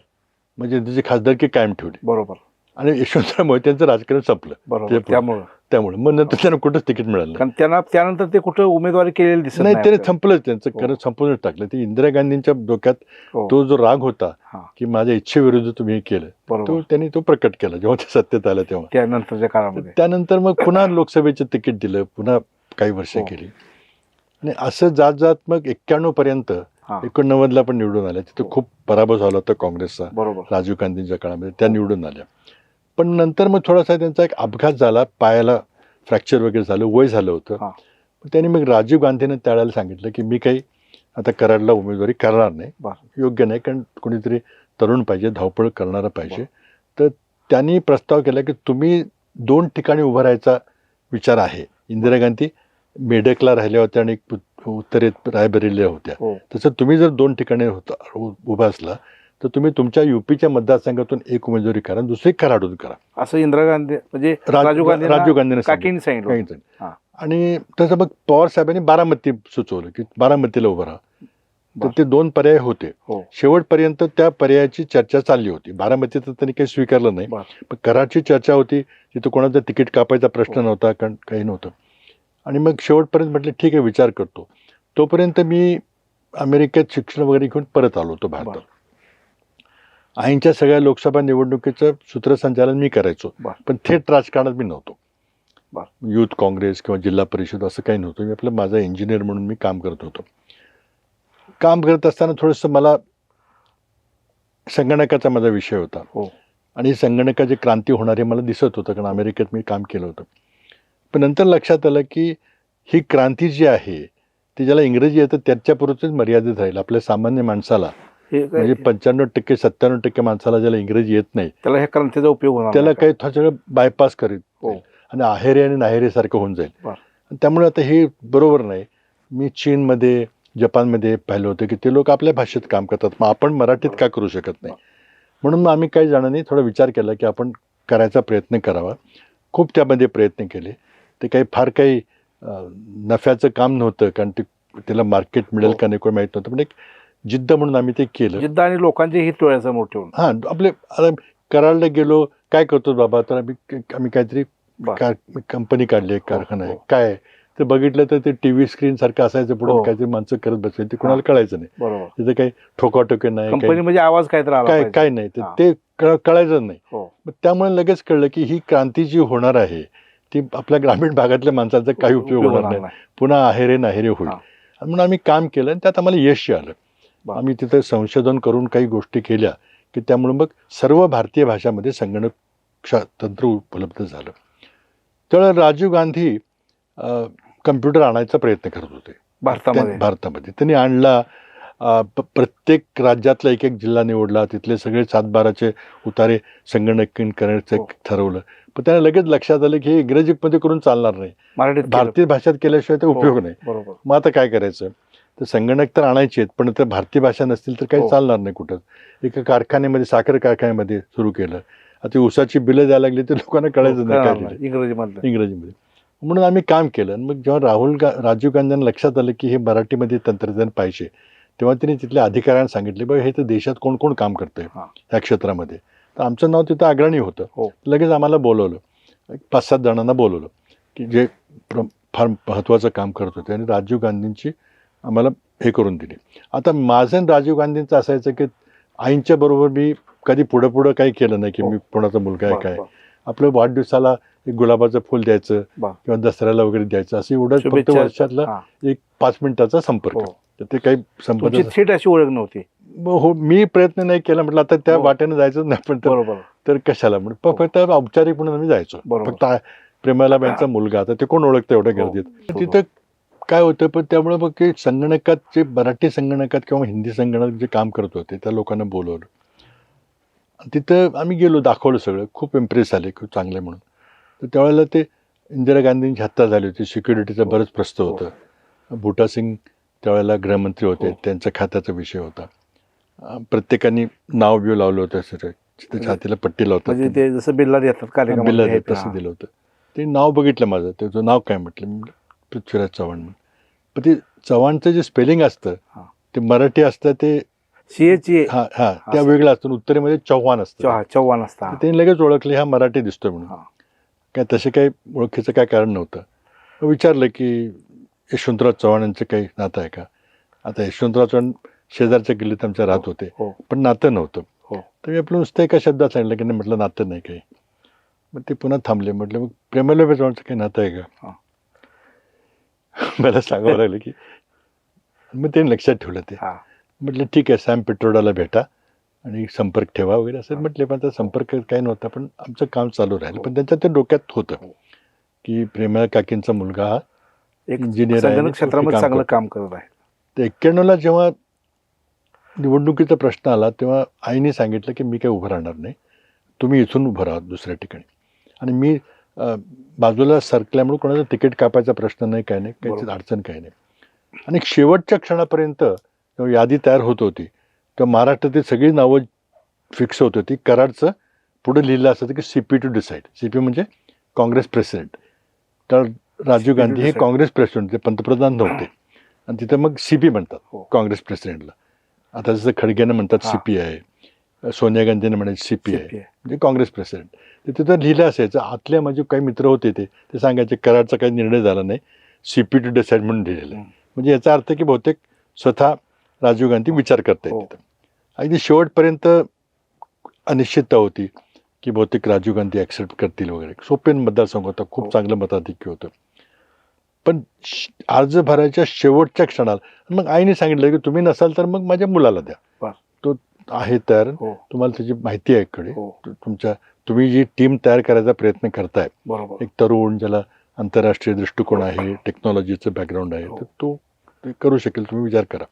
म्हणजे त्याची खासदारकी कायम ठेवली. आणि यशवंतराव मोहित्यांचं राजकारण संपलं त्यामुळे मग नंतर त्यांना कुठंच तिकीट मिळालं. त्यानंतर ते कुठं उमेदवारी केलेली दिसत नाही, त्याने संपलंच, त्यांचं कारण संपूर्ण टाकलं. ते इंदिरा गांधींच्या डोक्यात तो जो राग होता की माझ्या इच्छेविरुद्ध तुम्ही हे केलं, तो त्यांनी तो प्रकट केला जेव्हा ते सत्तेत आलं तेव्हा. त्यानंतरच्या काळामध्ये त्यानंतर मग पुन्हा लोकसभेचं तिकीट दिलं, पुन्हा काही वर्ष केली. आणि असं जात जात मग 91 पर्यंत 89ला पण निवडून आल्या. तिथं खूप पराभव झाला होता काँग्रेसचा राजीव गांधींच्या काळामध्ये, त्या निवडून आल्या. पण नंतर मग थोडासा त्यांचा एक अपघात झाला, पायाला फ्रॅक्चर वगैरे झालं, वय झालं होतं. त्यांनी मग राजीव गांधींना त्यावेळेला सांगितलं की मी काही आता कराडला उमेदवारी करणार नाही, योग्य नाही, कारण कोणीतरी तरुण पाहिजे, धावपळ करणारा पाहिजे. तर त्यांनी प्रस्ताव केला की तुम्ही 2 ठिकाणी उभं राहायचा विचार आहे. इंदिरा गांधी मेढकला राहिल्या होत्या आणि उत्तरेत रायबरेलीला होत्या, तसं तुम्ही जर 2 ठिकाणी उभा असला तर तुम्ही तुमच्या युपीच्या मतदारसंघातून एक उमेदवारी करा, दुसरी कराडून करा, असं इंदिरा गांधी म्हणजे राजीव गांधींनी सांगितलं. आणि तसं मग पवार साहेबांनी बारामती सुचवलं की बारामतीला उभं राहा. तर ते 2 पर्याय होते. शेवटपर्यंत त्या पर्यायाची चर्चा चालली होती. बारामतीचं त्यांनी काही स्वीकारलं नाही, पण कराडची चर्चा होती, तिथं कोणाचं तिकीट कापायचा प्रश्न नव्हता, कारण काही नव्हतं. आणि मग शेवटपर्यंत म्हटलं ठीक आहे, विचार करतो. तोपर्यंत मी अमेरिकेत शिक्षण वगैरे घेऊन परत आलो होतो भारतात. आईंच्या सगळ्या लोकसभा निवडणुकीचं सूत्रसंचालन मी करायचो, पण थेट राजकारणात मी नव्हतो. युथ काँग्रेस किंवा जिल्हा परिषद असं काही नव्हतं. मी आपलं माझा इंजिनियर म्हणून मी काम करत होतो. काम करत असताना थोडंसं मला संगणकाचा माझा विषय होता आणि संगणकाची क्रांती होणार हे मला दिसत होतं, कारण अमेरिकेत मी काम केलं होतं. पण नंतर लक्षात आलं की ही क्रांती जी आहे ती ज्याला इंग्रजी येतं त्याच्यापुरतच मर्यादित राहील. आपल्या सामान्य माणसाला म्हणजे 95% 97% माणसाला ज्याला इंग्रजी येत नाही त्याला ह्या क्रांतीचा उपयोग होणार, त्याला काही सगळं बायपास करीत आणि आहेरे आणि नाहेरेसारखं होऊन जाईल. त्यामुळे आता हे बरोबर नाही. मी चीनमध्ये जपानमध्ये पाहिलं होतं की ते लोक आपल्या भाषेत काम करतात, मग आपण मराठीत का करू शकत नाही. म्हणून मग आम्ही काही जणांनी थोडा विचार केला की आपण करायचा प्रयत्न करावा. खूप त्यामध्ये प्रयत्न केले. ते काही फार काही नफ्याचं काम नव्हतं, कारण त्याला मार्केट मिळेल का नाही कोण माहीत नव्हतं, पण एक जिद्द म्हणून आम्ही ते केलं. जिद्द आणि लोकांचे हित डोळ्यासमोर ठेवून आपले कराडला गेलो, काय करतो बाबा, तर आम्ही काहीतरी कंपनी काढली, कारखाना आहे, काय ते बघितलं तर ते टीव्ही स्क्रीन सारखं असायचं पुढे हो. काहीतरी माणसं करत बसायची, ते कोणाला कळायचं नाही. बरोबर. तिथे काही ठोकाठोके नाही, काही कंपनी म्हणजे आवाज काय तर आला काय पाहिजे. काय नाही, हा. ते कळायचं नाही. हो. मग त्यामुळे लगेच कळलं की ही क्रांती जी होणार आहे ती आपल्या ग्रामीण भागातल्या माणसांचा काही उपयोग होणार नाही, पुन्हा आहेरे नाहेरे होईल. हा. आणि म्हणून आम्ही काम केलं आणि त्यात आम्हाला यश आलं. वा. आम्ही तिथं संशोधन करून काही गोष्टी केल्या की त्यामुळे मग सर्व भारतीय भाषामध्ये संगणक तंत्र उपलब्ध झालं. तर राजीव गांधी कम्प्युटर आणायचा प्रयत्न करत होते भारतामध्ये. त्यांनी आणला. प्रत्येक राज्यातला एक एक जिल्हा निवडला, तिथले सगळे 7-12चे उतारे संगणकीकरण करायचं ठरवलं. पण त्यांना लगेच लक्षात आलं की हे इंग्रजीमध्ये करून चालणार नाही, भारतीय भाषेत केल्याशिवाय ते उपयोग नाही. मग आता काय करायचं, तर संगणक तर आणायचे आहेत पण तर भारतीय भाषा नसतील तर काही चालणार नाही कुठं. एका कारखान्यामध्ये, साखर कारखान्यामध्ये सुरू केलं. आता ऊसाची बिलं द्यायला लागली तर लोकांना कळायचं नाही काय इंग्रजीमध्ये. म्हणून आम्ही काम केलं. मग जेव्हा राजीव गांधींना लक्षात आलं की हे मराठीमध्ये तंत्रज्ञान पाहिजे, तेव्हा त्यांनी तिथल्या अधिकाऱ्यांना सांगितले बघा हे तर देशात कोण कोण काम करतंय या क्षेत्रामध्ये. तर आमचं नाव तिथं अग्रणी होतं. लगेच आम्हाला बोलवलं, 5-7 जणांना बोलवलं की जे फार महत्त्वाचं काम करत होते आणि राजीव गांधींची आम्हाला हे करून दिली. आता माझं आणि राजीव गांधींचं असायचं की आईंच्या बरोबर मी कधी पुढं काही केलं नाही की मी कोणाचा मुलगा आहे काय. आपलं वाढदिवसाला एक गुलाबाचं फूल द्यायचं किंवा दसऱ्याला वगैरे द्यायचं, असं एवढंच फक्त वर्षातला एक 5 मिनिटाचा संपर्क. ते काही संपर्क थेट अशी ओळख नव्हती. हो, मी प्रयत्न नाही केला. म्हटलं आता त्या वाटेने जायचं नाही, पण तर कशाला म्हणून फक्त औपचारिक म्हणून आम्ही जायचो. फक्त प्रेमालाबाईंचा मुलगा, आता ते कोण ओळखतं एवढ्या गर्दीत. तिथं काय होतं, पण त्यामुळे मग ते संगणकात जे मराठी संगणकात किंवा हिंदी संगणकात जे काम करत होते त्या लोकांना बोलवलं. तिथं आम्ही गेलो, दाखवलं सगळं, खूप इम्प्रेस झाले, खूप चांगले म्हणून. तर त्यावेळेला ते इंदिरा गांधींची हत्या झाली होती, सिक्युरिटीचं बरंच प्रश्न होतं. बूटा सिंग त्यावेळेला गृहमंत्री होते, त्यांच्या खात्याचा विषय होता. प्रत्येकाने नाव बिव लावलं होतं, सगळं छातीला पट्टी लावतात, ते जसं बिल्ला देतात बिल्ला तसं दिलं होतं. ते नाव बघितलं माझं, त्याचं नाव काय म्हटलं, पृथ्वीराज चव्हाण म्हणून. पण ते चव्हाणचं जे स्पेलिंग असतं ते मराठी असतं, ते त्या वेगळं असतं. उत्तरेमध्ये चव्हाण असतं. ते लगेच ओळखले हा मराठी दिसतोय म्हणून. काय तसे काही ओळखीचं काय कारण नव्हतं. विचारलं की यशवंतराव चव्हाण यांचं काही नातं आहे का. आता यशवंतराव चव्हाण शेजारच्या गल्लीत आमच्या राहत होते, पण नातं नव्हतं. तर मी आपलं नुसतं एका शब्दात सांगितलं की नाही, म्हटलं नातं नाही काही. मग ते पुन्हा थांबले. म्हटलं मग प्रेमालाबाई चव्हाणचं काही नातं आहे का. मला सांगावं लागलं की, मग त्यांनी लक्षात ठेवलं ते. म्हटलं ठीक आहे, सॅम पिट्रोडाला भेटा आणि संपर्क ठेवा वगैरे असं म्हटले. पण त्या संपर्क काही नव्हता, पण आमचं काम चालू राहिलं. पण त्यांच्या ते डोक्यात होतं की प्रेमला काकींचा मुलगा हा इंजिनियर आहे, क्षेत्रामध्ये चांगलं काम करत आहे. तर 91ला जेव्हा निवडणुकीचा प्रश्न आला तेव्हा आईने सांगितलं की मी काही उभं राहणार नाही, तुम्ही इथून उभं राहा दुसऱ्या ठिकाणी. आणि मी बाजूला सरकल्यामुळे कोणाचं तिकीट कापायचा प्रश्न नाही, काय नाही, काही अडचण काही नाही. आणि शेवटच्या क्षणापर्यंत जेव्हा यादी तयार होत होती तेव्हा महाराष्ट्रातील सगळी नावं फिक्स होत होती. कराडचं पुढे लिहिलं असं की CP टू डिसाईड. CP म्हणजे काँग्रेस प्रेसिडेंट. तर राजीव गांधी हे काँग्रेस प्रेसिडेंट, ते पंतप्रधान नव्हते. आणि तिथं मग CP म्हणतात काँग्रेस प्रेसिडेंटला. आता जसं खडगेनं म्हणतात CP आहे, सोनिया गांधीने म्हणायचे CP आहे, म्हणजे काँग्रेस प्रेसिडेंट. ते तिथं लिहिलं असायचं. आतले माझे काही मित्र होते ते सांगायचे कराडचा काही निर्णय झाला नाही, CP टू डिसाईड म्हणून लिहिलेलं आहे. म्हणजे याचा अर्थ की बहुतेक स्वतः राजीव गांधी विचार करतायत तिथं. अगदी शेवटपर्यंत अनिश्चितता होती की बहुतेक राजीव गांधी ॲक्सेप्ट करतील वगैरे. सोपे मतदारसंघ होता, खूप चांगलं मताधिक्य होतं. पण अर्ज भरायच्या शेवटच्या क्षणाला मग आईने सांगितलं की तुम्ही नसाल तर मग माझ्या मुलाला द्या, तो आहे तयार, तुम्हाला त्याची माहिती आहे इकडे, तुम्ही जी टीम तयार करायचा प्रयत्न करताय, एक तरुण ज्याला आंतरराष्ट्रीय दृष्टिकोन आहे, टेक्नॉलॉजीचं बॅकग्राऊंड आहे, तर तो ते करू शकेल, तुम्ही विचार करा.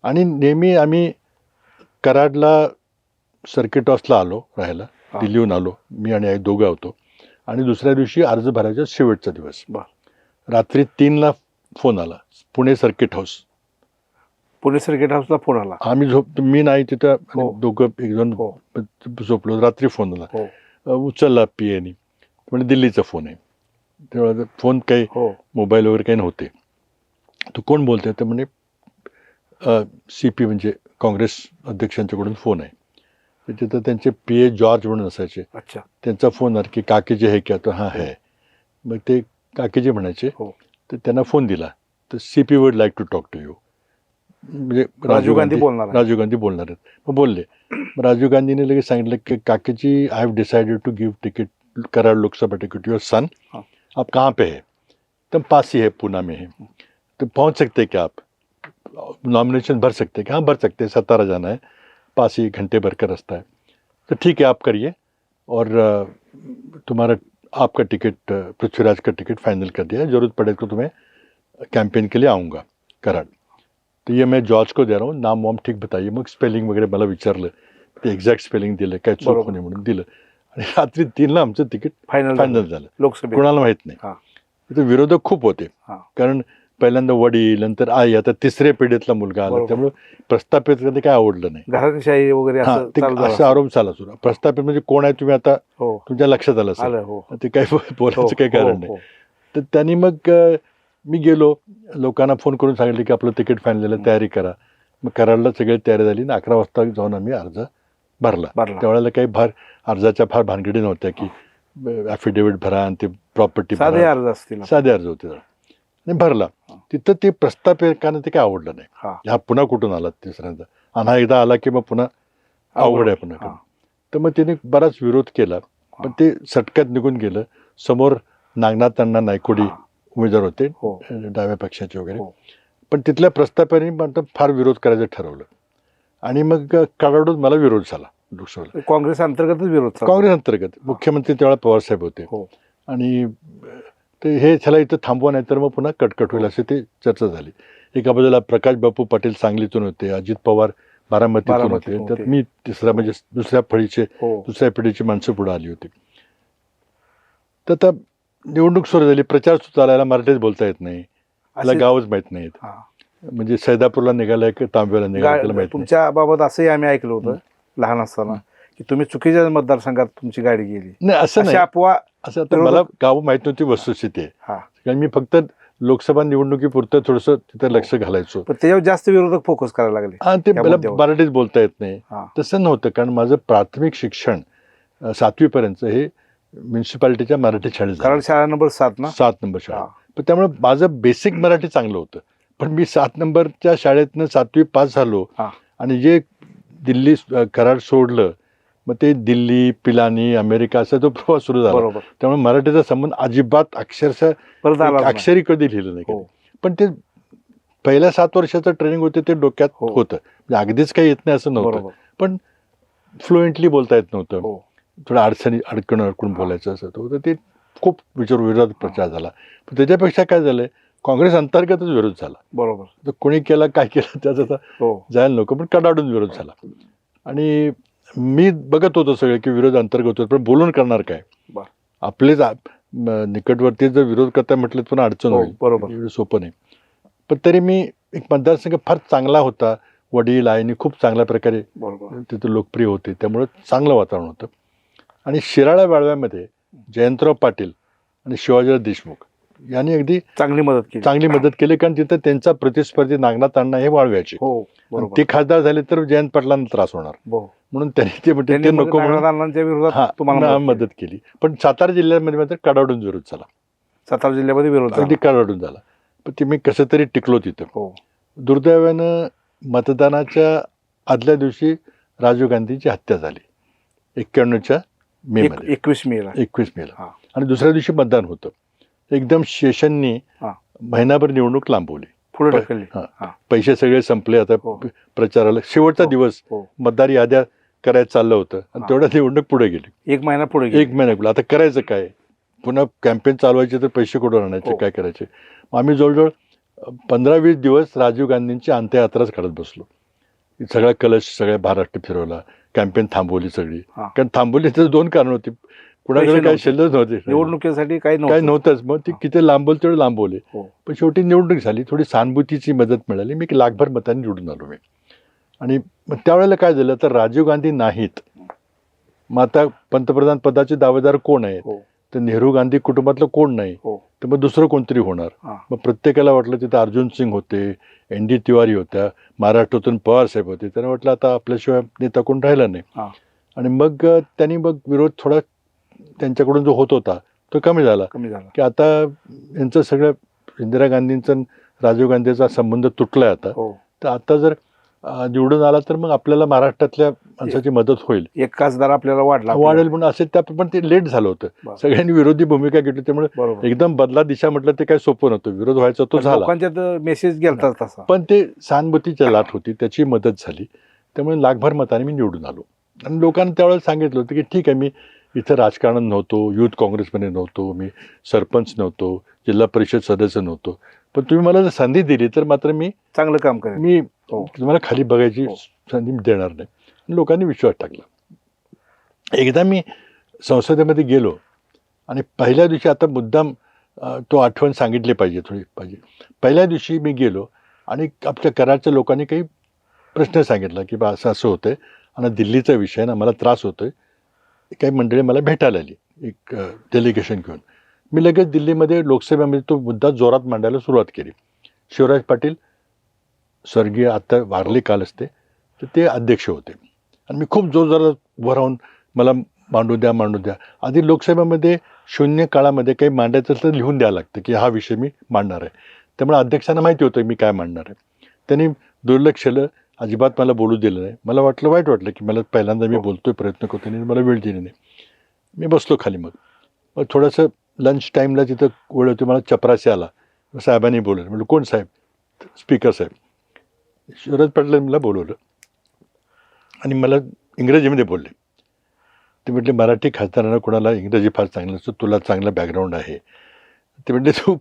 आणि नेहमी आम्ही कराडला सर्किट हाऊसला आलो राहायला, दिल्लीहून आलो, मी आणि आई दोघं होतो. आणि दुसऱ्या दिवशी अर्ज भरायचा शेवटचा दिवस, रात्री 3ला फोन आला, पुणे सर्किट हाऊसला फोन आला. आम्ही मी नाही तिथं, दोघं एक जण झोपलो. रात्री फोन आला, उचलला PAने, म्हणजे दिल्लीचा फोन आहे. तेव्हा फोन काही मोबाईल वगैरे काही नव्हते. तो कोण बोलतोय तर म्हणे CP म्हणजे काँग्रेस अध्यक्षांच्याकडून फोन आहे. तिथं त्यांचे PA जॉर्ज म्हणून असायचे. त्यांचा फोन आला की काकीजी है क्या, तो हां है. मग ते काकीजी म्हणायचे तर त्यांना फोन दिला तर CP would like to talk to you, म्हणजे राजीव गांधी बोलणार आहे. राजीव गांधी बोलणार आहेत. मग बोलले. मग राजीव गांधीने लगेच सांगितलं की काकीजी I have decided to give ticket, Karad Lok Sabha ticket your son, हाँ. आप कहाँ पे है? तब पास ही है, पूना में है, तो पहुंच सकते क्या आप, नॉमिनेशन भर सकते क्या? हाँ भर सकते हैं, सतारा जाना है, पास ही, घंटे भर का रास्ता है, तो ठीक है आप करिए और तुम्हारा आपका टिकट, पृथ्वीराज का टिकट फाइनल कर दिया है, जरूरत पड़े तो तुम्हें कैंपेन के लिए आऊँगा कराड. तर ये मैं जॉर्ज को दे रहा हूँ, नाम वाम ठीक बताइए. मग स्पेलिंग वगैरे मला विचारलं, ते एक्झॅक्ट स्पेलिंग दिलं, काय चूक बरोबर. होणे म्हणून दिलं. आणि रात्री 3ला आमचं तिकीट फायनल फायनल झालं. लोकसभेत. कोणाला माहित नाही. हा. तिथे विरोधक खूप होते, हा. कारण पहिल्यांदा वडील, नंतर आई, आता तिसऱ्या पिढीतला मुलगा आला, बरोबर. त्यामुळे प्रस्थापित कधी काय आवडलं नाही. घराणेशाही वगैरे हा, असं ते चालू झालं असा असेल. आरोप झाला सुरू. प्रस्थापित म्हणजे कोण आहे तुम्ही आता, हो तुमच्या लक्षात आलं असेल. आलं. हो ते काही बोलायचं काही हो, कारण हो, नाही. हो. तर त्यांनी मग मी गेलो, लोकांना फोन करून सांगितलं की आपलं तिकीट फायनल झालं, तयारी करा. मग कराडला सगळी तयारी झाली आणि 11 वाजता जाऊन आम्ही अर्ज भरला. त्यावेळेला काही अर्जाच्या फार भानगडी नव्हत्या की ॲफिडेव्हिट भरा आणि ते प्रॉपर्टी साधे अर्ज असतील. साधे अर्ज होते आणि भरला. तिथं ते प्रस्थापिकांना ते काही आवडलं नाही. हा. हा पुन्हा कुठून आला तिसऱ्यांदा, आणि हा एकदा आला की मग पुन्हा अवघड आहे पुन्हा. हा. तर मग त्याने बराच विरोध केला, पण ते सटक्यात निघून गेलं. समोर नागनाथ अण्णा नायकोडी उमेदवार होते, हो. डाव्या पक्षाचे वगैरे. हो. पण तिथल्या प्रस्थापिकांनी मात्र फार विरोध करायचं ठरवलं, आणि मग कराडून मला विरोध झाला लोकसभेला. काँग्रेस अंतर्गतच विरोध चालू. काँग्रेस अंतर्गत मुख्यमंत्री त्यावेळेला पवारसाहेब होते. हो. आणि ते हे ह्याला इथं थांबवा, नाही तर मग पुन्हा कटकट होईल अशी ते चर्चा झाली. एका बाजूला प्रकाश बापू पाटील सांगलीतून होते, अजित पवार बारामतीतून होते, त्यात मी तिसरा म्हणजे दुसऱ्या पिढीची माणसं पुढे आली होती. तर आता निवडणूक सुरू झाली, प्रचार चालायला, मराठीच बोलता येत नाही, त्याला गावच माहित नाहीत. म्हणजे सैदापूरला निघालाय की तांब्याला निघालाय त्याला माहित नाही. तुमच्या बाबत असंही आम्ही ऐकलं होतं लहान असताना की तुम्ही चुकीच्या मतदारसंघात तुमची गाडी गेली. नाही असं नाही, अफवा. असं आता मला गाव माहित नव्हती वस्तुस्थिती आहे, हा. कारण मी फक्त लोकसभा निवडणुकीपुरतं थोडंसं तिथे लक्ष घालायचो. पण त्याच्यावर जास्त विरोधक फोकस करायला लागले. हा, ते मला मराठीच बोलता येत नाही. हा. तसं नव्हतं, कारण माझं प्राथमिक शिक्षण 7वी पर्यंत हे म्युन्सिपालिटीच्या मराठी शाळेत झालं. कारण शाळा नंबर 7 ना, 7 नंबर शाळा. हा. पण त्यामुळे माझं बेसिक मराठी चांगलं होतं. पण मी 7 नंबरच्या शाळेतनं 7वी पास झालो, हा. आणि जे दिल्ली कराड सोडलं, मग ते दिल्ली, पिलानी, अमेरिका असा तो प्रवास सुरू झाला. बरोबर. त्यामुळे मराठीचा संबंध अजिबात अक्षरशः परत आला नाही. अक्षरी कधी लिहिलं नाही. हो. पण ते पहिल्या 7 वर्षाचं ट्रेनिंग होते ते डोक्यात हो. होतं. म्हणजे अगदीच काही येत नाही असं नव्हतं, बरोबर. पण फ्लुएंटली बोलता येत नव्हतं. हो. थोडं अडकून बोलायचं असं होतं. ते खूप विरोध प्रचार झाला. पण त्याच्यापेक्षा काय झालंय, काँग्रेस अंतर्गतच विरोध झाला. बरोबर. तर कोणी केला काय केलं त्याचा हो. जायला नको, पण कडाडून विरोध झाला. आणि मी बघत होतो सगळे की विरोध अंतर्गत होतो, पण बोलून करणार काय. आपलेच निकटवर्ती जर विरोध करता म्हटलं पुन्हा अडचण होईल. बरोबर. एवढं सोपं नाही. पण तरी मी एक मतदारसंघ फार चांगला होता, वडील आईने खूप चांगल्या प्रकारे तिथे लोकप्रिय होते, त्यामुळे चांगलं वातावरण होतं. आणि शिराळा वाळव्यामध्ये जयंतराव पाटील आणि शिवाजीराव देशमुख यांनी अगदी चांगली मदत केली, कारण तिथं त्यांचा प्रतिस्पर्धी नागनाथ अण्णा हे वाळव्याचे. ते खासदार झाले तर जयंत पाटलांना त्रास होणार, म्हणून त्यांनी ते म्हटले नको म्हणून मदत केली. पण सातारा जिल्ह्यामध्ये मात्र कडाडून विरोध झाला. सातारा जिल्ह्यामध्ये विरोध अगदी कडाडून झाला. पण ते मी कसं तरी टिकलो तिथं. दुर्दैवानं मतदानाच्या आदल्या दिवशी राजीव गांधींची हत्या झाली 91च्या मे मध्ये, 21 मेला. आणि दुसऱ्या दिवशी मतदान होतं. एकदम शेषननी महिनाभर निवडणूक लांबवली, पुढे ढकलली. पैसे सगळे संपले, आता प्रचाराला शेवटचा दिवस, मतदार याद्या करायचं चाललं होतं, आणि तेवढ्या निवडणूक पुढे गेली. 1 महिना पुढे. आता करायचं काय, पुन्हा कॅम्पेन चालवायचे तर पैसे कुठून आणायचे, काय करायचे. आम्ही जवळजवळ 15-20 दिवस राजीव गांधींची अंत्ययात्राच काढत बसलो. सगळा कलश सगळ्या महाराष्ट्र फिरवला, कॅम्पेन थांबवली सगळी. कारण थांबवली तर 2 कारण होती, कुणाकडे काही शिल्लक नव्हते, निवडणुकीसाठी काही नव्हतंच. मग ती किती लांबवलं तेवढे लांबवले. पण शेवटी निवडणूक झाली, थोडी सहानुभूतीची मदत मिळाली. मी 1,00,000 मतांनी निवडून आलो मी. आणि मग त्यावेळेला काय झालं, तर राजीव गांधी नाहीत, मग आता पंतप्रधान पदाचे दावेदार कोण आहेत, तर नेहरू गांधी कुटुंबातलं कोण नाही, तर मग दुसरं कोणतरी होणार. मग प्रत्येकाला वाटलं, तिथं अर्जुन सिंग होते, ND तिवारी होत्या, महाराष्ट्रातून पवार साहेब होते, त्यांना वाटलं आता आपल्याशिवाय नेता कोण राहिला नाही. आणि मग त्यांनी विरोध थोडा त्यांच्याकडून जो होत होता तो कमी झाला, की आता यांचं सगळं इंदिरा गांधींचा आणि राजीव गांधीचा संबंध तुटलाय आता, हो. तर आता जर निवडून आला तर मग आपल्याला महाराष्ट्रातल्या माणसाची मदत होईल, एक खासदार आपल्याला वाढला वाढेल म्हणून असेल. त्या पण ते लेट झालं होतं, बरं. सगळ्यांनी विरोधी भूमिका घेतली, त्यामुळे बरोबर. एकदम बदला दिशा म्हटलं ते काय सोपं नव्हतं, विरोध व्हायचा तो झाला. लोकांच्यात मेसेज गेलता तसा. पण ते सहानुभूतीच्या लाट होती, त्याची मदत झाली, त्यामुळे लाखभर मताने मी निवडून आलो. आणि लोकांनी त्यावेळेस सांगितलं होतं की ठीक आहे, मी इथं राजकारणात नव्हतो, युथ काँग्रेसमध्ये नव्हतो, मी सरपंच नव्हतो, जिल्हा परिषद सदस्य नव्हतो, पण तुम्ही मला जर संधी दिली तर मात्र मी चांगलं काम करेल, मी हो. तुम्हाला खाली बघायची हो. संधी देणार नाही. लोकांनी विश्वास टाकला. एकदा मी संसदेमध्ये गेलो आणि पहिल्या दिवशी, आता मुद्दाम तो आठवण सांगितली पाहिजे थोडी पाहिजे. पहिल्या दिवशी मी गेलो आणि आपल्या कराडच्या लोकांनी काही प्रश्न सांगितला की बा असं असं होतंय आणि दिल्लीचा विषय ना, मला त्रास होतोय. काही मंडळी मला भेटायला आली, एक डेलिगेशन घेऊन. मी लगेच दिल्लीमध्ये लोकसभेमध्ये तो मुद्दा जोरात मांडायला सुरुवात केली. शिवराज पाटील स्वर्गीय आता वारले काल असते, तर ते अध्यक्ष होते आणि मी खूप जोरजोरात उभं राहून मला मांडू द्या. आधी लोकसभेमध्ये शून्य काळामध्ये काही मांडायचं असलं तर लिहून द्यावं लागतं की हा विषय मी मांडणार आहे. त्यामुळे अध्यक्षांना माहिती होतं मी काय मांडणार आहे. त्यांनी दुर्लक्ष केलं, अजिबात मला बोलू दिलं नाही. मला वाईट वाटलं की मला पहिल्यांदा मी बोलतोय, प्रयत्न करतो आणि मला वेळ दिली नाही. मी बसलो खाली. मग थोडंसं लंच टाईमला तिथं वेळ होती, मला चपराशी आला. साहेबांनी बोलवलं. म्हटलं कोण साहेब? स्पीकर साहेब. शिवराज पाटील मला बोलवलं आणि मला इंग्रजीमध्ये बोलले. ते म्हटले मराठी खासदारांना कोणाला इंग्रजी फार चांगलं असतं, तुला चांगला बॅकग्राऊंड आहे. ते म्हटले तू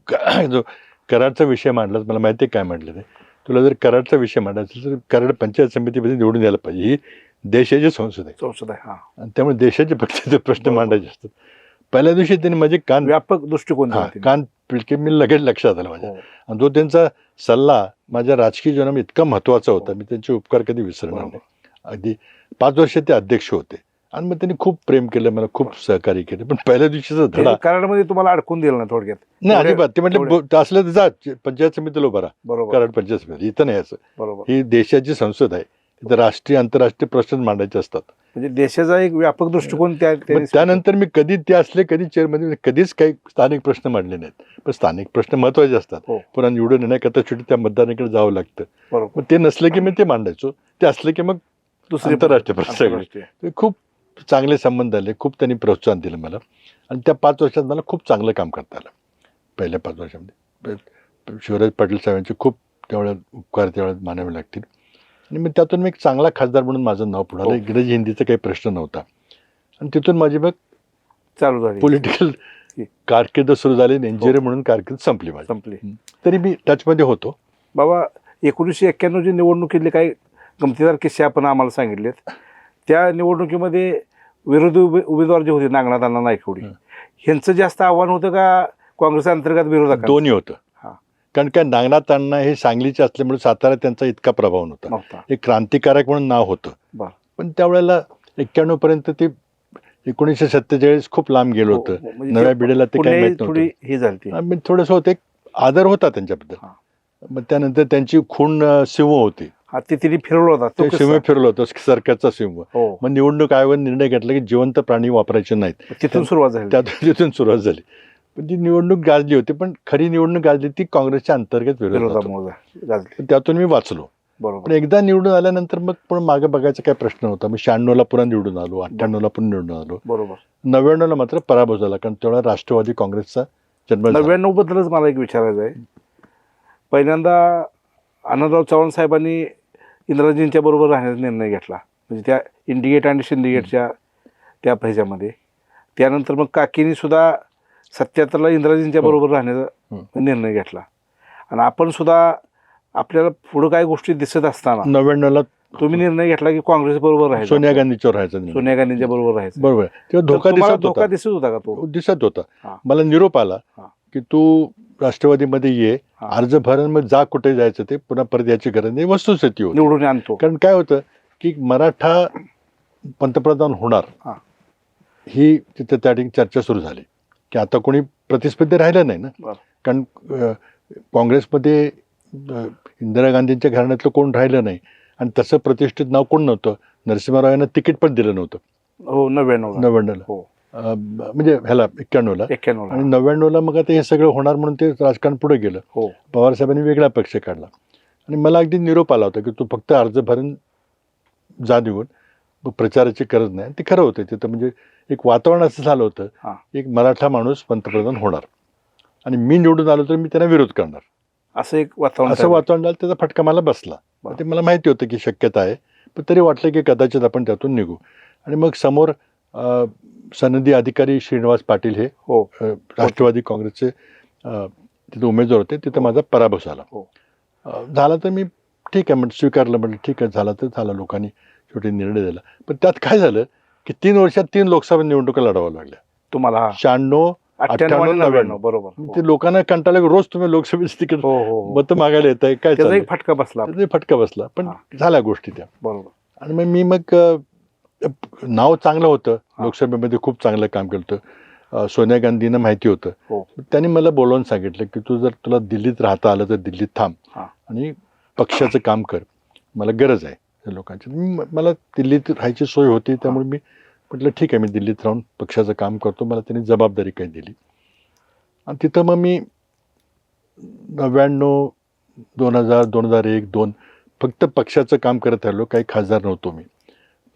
जो कराडचा विषय मांडलास, मला माहिती आहे काय म्हटलं ते, तुला जर कराडचा विषय मांडायचा तर कराड पंचायत समितीमध्ये निवडून द्यायला पाहिजे. ही देशाची संसद आहे हां. आणि त्यामुळे देशाचे फक्त ते प्रश्न मांडायचे असतात. पहिल्या दिवशी त्यांनी माझे कान व्यापक दृष्टिकोन दिला त्यांनी. कान पिळके मी लगेच लक्षात आलं माझ्या. हो. आणि जो त्यांचा सल्ला माझ्या राजकीय जीवनामध्ये इतका महत्त्वाचा होता, मी त्यांचे उपकार कधी विसरणार नाही. अगदी 5 वर्ष ते अध्यक्ष होते आणि मग त्यांनी खूप प्रेम केलं, मला खूप सहकार्य केलं. पण पहिल्या दिवशीचा धडा कराडमध्ये तुम्हाला अडकून दिलं ना थोडक्यात? नाही अजिबात. ते म्हटले असलं तर जा पंचायत समितीला उभा राहा. बरोबर. कराड पंचायत समिती इथं नाही असं. बरोबर. ही देशाची संसद आहे, इथं राष्ट्रीय आंतरराष्ट्रीय प्रश्न मांडायचे असतात. म्हणजे देशाचा एक व्यापक दृष्टिकोन मग त्यानंतर मी कधी ते असले, कधी चेअरमध्ये कधीच काही स्थानिक प्रश्न मांडले नाहीत. पण स्थानिक प्रश्न महत्त्वाचे असतात. हो. पुन्हा निवडून येण्याकरता शेवटी त्या मतदाराकडे जावं लागतं. बरोबर. मग ते नसलं की मी ते मांडायचो, ते असलं की मग दुसरे आंतरराष्ट्रीय प्रश्न सगळे. आंतरराष्ट्रीय. ते खूप चांगले संबंध आले, खूप त्यांनी प्रोत्साहन दिलं मला आणि त्या 5 वर्षात मला खूप चांगलं काम करता आलं. पहिल्या 5 वर्षामध्ये शिवराज पाटील साहेबांचे खूप त्यावेळेला उपकार त्यावेळेला मानावे लागतील. आणि मग त्यातून मी एक चांगला खासदार म्हणून माझं नाव पुढे आलं. इंग्रजी हिंदीचा काही प्रश्न नव्हता आणि तिथून माझी मग चालू झाली पॉलिटिकल कारकीर्द सुरू झाली. इंजिनियर म्हणून कारकीर्द संपली. तरी मी टचमध्ये होतो. बाबा 1991 निवडणुकीतले काही गमतीदार किस्से आपण आम्हाला सांगितलेत. त्या निवडणुकीमध्ये विरोधी उमेदवार जे होते नागनाथ अण्णा नायकवडी, ह्यांचं जास्त आव्हान होतं का काँग्रेस अंतर्गत विरोधक? दोन्ही होतं. कारण काय, नागनाथ अण्णा हे सांगलीचे असल्यामुळे सातारा त्यांचा इतका प्रभाव नव्हता. एक क्रांतिकारक म्हणून नाव होतं. पण त्यावेळेला 91 पर्यंत ते 1947 खूप लांब गेलो होतं. नव्या पिढीला ते काही माहित नव्हतं. थोडंसं होतं, एक आदर होता त्यांच्याबद्दल. मग त्यानंतर त्यांची खूण सिंह होती, तिने फिरवलं होता, ते सिंह फिरवलं होतं, सरकारचा सिंह. मग निवडणूक आयोगाने निर्णय घेतला की जिवंत प्राणी वापरायचे नाहीत. तिथून सुरुवात झाली. पण ती निवडणूक गाजली होती, पण खरी निवडणूक गाजली ती काँग्रेसच्या अंतर्गत विरोधात. त्यातून मी वाचलो. पण एकदा निवडून आल्यानंतर मग पण मागे बघायचा काय प्रश्न होता. मी 96ला पुन्हा निवडून आलो, 98ला पुन्हा निवडून आलो. 99ला मात्र पराभव झाला, कारण तेवढा राष्ट्रवादी काँग्रेसचा जन्म. 99 बद्दलच मला एक विचारायचं आहे. पहिल्यांदा आनंदराव चव्हाण साहेबांनी इंदिराजींच्या बरोबर राहण्याचा निर्णय घेतला, म्हणजे त्या इंडिगेट आणि सिंडिकेटच्या त्या ह्याच्यामध्ये. त्यानंतर मग काकीनी सुद्धा 77ला इंदिराजींच्या बरोबर राहण्याचा निर्णय घेतला. आणि आपण सुद्धा आपल्याला पुढं काही गोष्टी दिसत असताना 99ला तुम्ही निर्णय घेतला की काँग्रेस बरोबर राहायचं, सोनिया गांधीच्यावर राहायचं, सोनिया गांधीच्या बरोबर राहायचं. बरोबर. तेव्हा धोका दिसत होता का? तो दिसत होता. मला निरोप आला की तू राष्ट्रवादीमध्ये ये, अर्ज भरून मग जा, कुठे जायचं ते पुन्हा परत याची गरज नाही. वस्तुस्थिती होती, निवडून आणतो. कारण काय होतं की मराठा पंतप्रधान होणार ही तिथे त्या ठिकाणी चर्चा सुरू झाली की आता कोणी प्रतिस्पर्धी राहिलं नाही ना. कारण काँग्रेसमध्ये इंदिरा गांधींच्या घराण्यातलं कोण राहिलं नाही आणि तसं प्रतिष्ठित नाव कोण नव्हतं. नरसिंहराव यांना तिकीट पण दिलं नव्हतं 99ला. म्हणजे ह्याला 91ला 91 आणि 99ला मग आता हे सगळं होणार म्हणून ते राजकारण पुढे गेलं. हो. पवारसाहेबांनी वेगळा पक्ष काढला आणि मला अगदी निरोप आला होता की तू फक्त अर्ज भरून जा निघून, मग प्रचाराची गरज नाही. ते खरं होतं. तिथं म्हणजे एक वातावरण असं झालं होतं, हां. एक मराठा माणूस पंतप्रधान होणार आणि मी निवडून आलो तर मी त्यांना विरोध करणार, असं एक वातावरण असं वातावरण झालं. त्याचा फटका मला बसला. बरं. ते मला माहिती होतं की शक्यता आहे, पण तरी वाटलं की कदाचित आपण त्यातून निघू. आणि मग समोर सनदी अधिकारी श्रीनिवास पाटील हे हो. राष्ट्रवादी काँग्रेसचे तिथे उमेदवार होते. तिथं माझा पराभव झाला. हो. झाला तर मी ठीक आहे म्हणजे स्वीकारलं, म्हटलं ठीक आहे, झाला तर झाला, लोकांनी शेवटी निर्णय दिला. पण त्यात काय झालं की 3 वर्षात 3 लोकसभा निवडणुका लढवाव्या लागल्या. तुम्हाला 96, 98 आणि 99. 99 बरोबर. हो. ते लोकांना कंटाळा, रोज तुम्ही लोकसभेचं तिकीट हो, हो, हो. मतं मागायला येत आहे, काय त्याचा चाललंय? एक फटका बसला. त्याचा फटका बसला. पण हां. झाल्या गोष्टी त्या. बरोबर. आणि मग मी नाव चांगलं होतं, हां. लोकसभेमध्ये खूप चांगलं काम केलं होतं. सोनिया गांधींना माहिती होतं. हो. त्यांनी मला बोलवून सांगितलं की तू जर तुला दिल्लीत राहता आलं तर दिल्लीत थांब हां. आणि पक्षाचं काम कर, मला गरज आहे या लोकांची. मला दिल्लीत राहायची सोय होती, त्यामुळे मी म्हटलं ठीक आहे, मी दिल्लीत राहून पक्षाचं काम करतो. मला त्यांनी जबाबदारी काही दिली आणि तिथं मग मी 99, 2000, 2001, 2 फक्त पक्षाचं काम करत राहिलो. काही खासदार नव्हतो मी.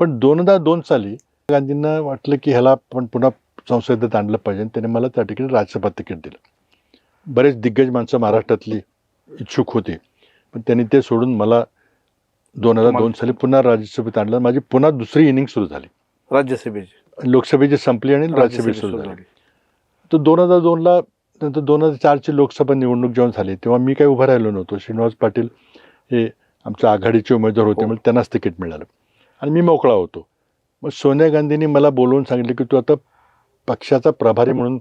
पण 2002 साली गांधींना वाटलं की ह्याला आपण पुन्हा संसदेत आणलं पाहिजे आणि त्याने मला त्या ठिकाणी राज्यसभा तिकीट दिलं. बरेच दिग्गज माणसं महाराष्ट्रातली इच्छुक होती, पण त्यांनी ते सोडून मला 2002 साली पुन्हा राज्यसभेत आणलं. माझी पुन्हा दुसरी इनिंग सुरू झाली. राज्यसभेची लोकसभेची संपली आणि राज्यसभेची सुरू झाली. तर 2002ला नंतर 2004ची लोकसभा निवडणूक जेव्हा झाली तेव्हा मी काही उभं राहिलो नव्हतो. श्रीनिवास पाटील हे आमच्या आघाडीचे उमेदवार होते, म्हणजे त्यांनाच तिकीट मिळालं आणि मी मोकळा होतो. मग सोनिया गांधींनी मला बोलवून सांगितलं की तू आता पक्षाचा प्रभारी म्हणून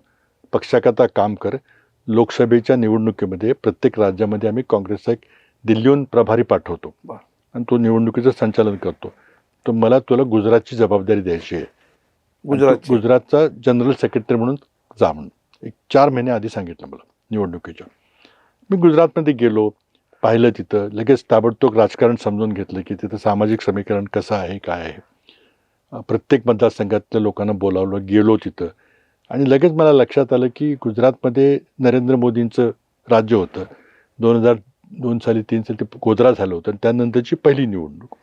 पक्षाकरता काम कर. लोकसभेच्या निवडणुकीमध्ये प्रत्येक राज्यामध्ये आम्ही काँग्रेसचा एक दिल्लीहून प्रभारी पाठवतो आणि तो निवडणुकीचं संचालन करतो. तर मला तुला गुजरातची जबाबदारी द्यायची आहे. गुजरातचा जनरल सेक्रेटरी म्हणून जा म्हणून एक 4 महिने आधी सांगितलं मला निवडणुकीच्या. मी गुजरातमध्ये गेलो, पाहिलं, तिथं लगेच ताबडतोब राजकारण समजून घेतलं की तिथं सामाजिक समीकरण कसं आहे, काय आहे. प्रत्येक मतदारसंघातल्या लोकांना बोलावलं, गेलो तिथं आणि लगेच मला लक्षात आलं की गुजरातमध्ये नरेंद्र मोदींचं राज्य होतं. 2002 साली 3 साली ते गोधरा झालं होतं आणि त्यानंतरची पहिली निवडणूक.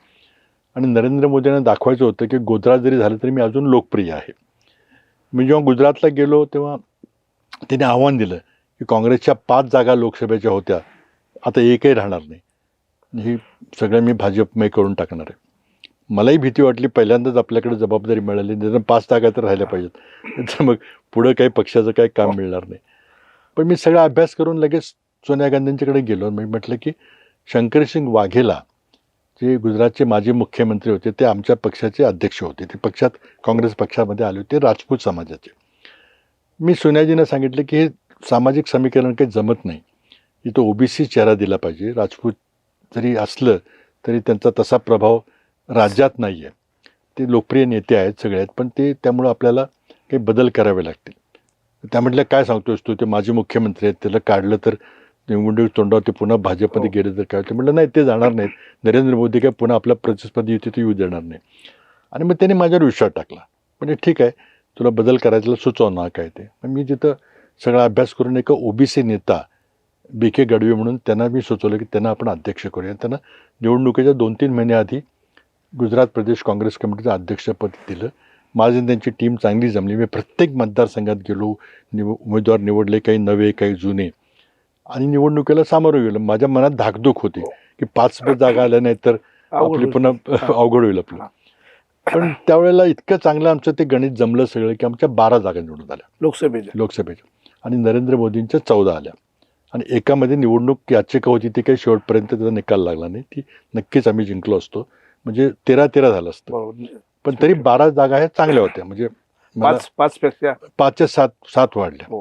आणि नरेंद्र मोदींना दाखवायचं होतं की गोधरा जरी झालं तरी मी अजून लोकप्रिय आहे. मी जेव्हा गुजरातला गेलो तेव्हा त्याने आव्हान दिलं की काँग्रेसच्या 5 जागा लोकसभेच्या होत्या, आता एकही राहणार नाही, ही सगळं मी भाजपमय करून टाकणार आहे. मलाही भीती वाटली, पहिल्यांदाच आपल्याकडे जबाबदारी मिळाली, जर 5 जागा तर राहिल्या पाहिजेत, तर मग पुढं काही पक्षाचं काही काम मिळणार नाही. पण मी सगळा अभ्यास करून लगेच सोनिया गांधींच्याकडे गेलो. मी म्हटलं की शंकरसिंग वाघेला जे गुजरातचे माजी मुख्यमंत्री होते ते आमच्या पक्षाचे अध्यक्ष होते. ते पक्षात काँग्रेस पक्षामध्ये आले होते, राजपूत समाजाचे. मी सोनियाजींना सांगितलं की हे सामाजिक समीकरण काही जमत नाही, इथं ओबीसी चेहरा दिला पाहिजे. राजपूत जरी असलं तरी त्यांचा तसा प्रभाव राज्यात नाही आहे. ते लोकप्रिय नेते आहेत सगळे आहेत, पण ते त्यामुळं आपल्याला काही बदल करावे लागतील. त्या म्हटल्या काय सांगतोस तू, ते माजी मुख्यमंत्री आहेत, त्याला काढलं तर निवडणूक तोंडावर ते पुन्हा भाजपमध्ये गेले तर काय. ते म्हटलं नाही, ते जाणार नाहीत, नरेंद्र मोदी काय पुन्हा आपल्या प्रतिस्पर्धी युती येऊ देणार नाही. आणि मग त्याने माझ्यावर विश्वास टाकला. म्हणजे ठीक आहे, तुला बदल करायला सुचव ना काय ते. मग मी तिथं सगळा अभ्यास करून एका ओबीसी नेता BK गडवे म्हणून त्यांना मी सुचवलं की त्यांना आपण अध्यक्ष करूया. त्यांना निवडणुकीच्या 2-3 महिन्याआधी गुजरात प्रदेश काँग्रेस कमिटीचं अध्यक्षपद दिलं. माझी त्यांची टीम चांगली जमली. मी प्रत्येक मतदारसंघात गेलो, उमेदवार निवडले, काही नवे काही जुने, आणि निवडणुकीला सामोरं गेलो. माझ्या मनात धाकधूक होती की 5 जागा आल्या नाही तर आपली पुन्हा अवघड होईल आपलं. पण त्यावेळेला इतकं चांगलं आमचं ते गणित जमलं सगळं की आमच्या 12 जागा निवडून आल्या लोकसभेच्या आणि नरेंद्र मोदींच्या 14 आल्या. आणि एकामध्ये निवडणूक याचिका होती, ती काही शेवटपर्यंत त्याचा निकाल लागला नाही, ती नक्कीच आम्ही जिंकलो असतो, म्हणजे 13-13 झालं असतं. पण तरी 12 जागा ह्या चांगल्या होत्या, म्हणजे 5च्या 7 वाढल्या.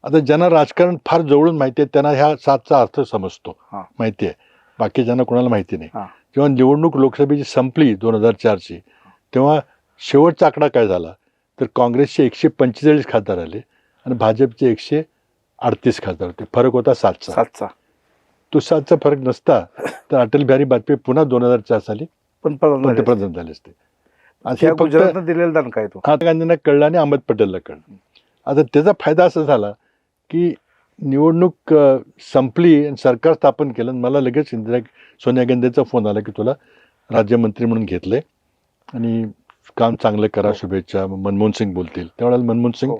आता ज्यांना राजकारण फार जवळून माहिती आहे त्यांना ह्या 7चा अर्थ समजतो, माहिती आहे. बाकी ज्यांना कोणाला माहिती नाही. जेव्हा निवडणूक लोकसभेची संपली 2004ची, तेव्हा शेवटचा आकडा काय झाला तर काँग्रेसचे 145 खासदार आले आणि भाजपचे 138 खासदार होते. फरक होता 7चा. तो 7चा फरक नसता तर अटल बिहारी वाजपेयी पुन्हा 2004 साली पंतप्रधान झाले असते. आणि त्या हे फक्त गुजरातनं दिलेलं दान काय तो महात्मा गांधींना कळलं आणि अहमद पटेलला कळलं. आता त्याचा फायदा असा झाला की निवडणूक संपली आणि सरकार स्थापन केलं आणि मला लगेच सोनिया गांधीचा फोन आला की तुला राज्यमंत्री म्हणून घेतलंय आणि काम चांगलं करा, शुभेच्छा, मनमोहन सिंग बोलतील. त्यावेळेला मनमोहन सिंग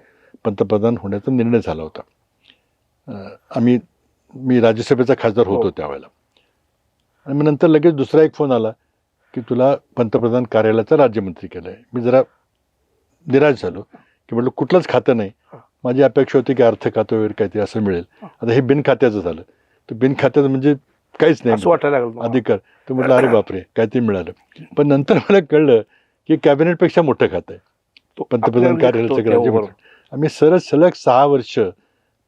पंतप्रधान होण्याचा निर्णय झाला होता. मी राज्यसभेचा खासदार होतो त्यावेळेला. आणि मग नंतर लगेच दुसरा एक फोन आला की तुला पंतप्रधान कार्यालयाचा राज्यमंत्री केलं आहे. मी जरा निराश झालो की म्हटलं कुठलंच खातं नाही. माझी अपेक्षा होती की अर्थ खातं वगैरे काहीतरी असं मिळेल. आता हे बिन खात्याचं झालं. तर बिन खात्याचं म्हणजे काहीच असं नाही वाटायला लागलं अधिकार. तर म्हटलं अरे बापरे काहीतरी मिळालं. पण नंतर मला कळलं की कॅबिनेटपेक्षा मोठं खातं आहे पंतप्रधान कार्यालयाचं राज्यमंत्री. आम्ही सलग 6 वर्ष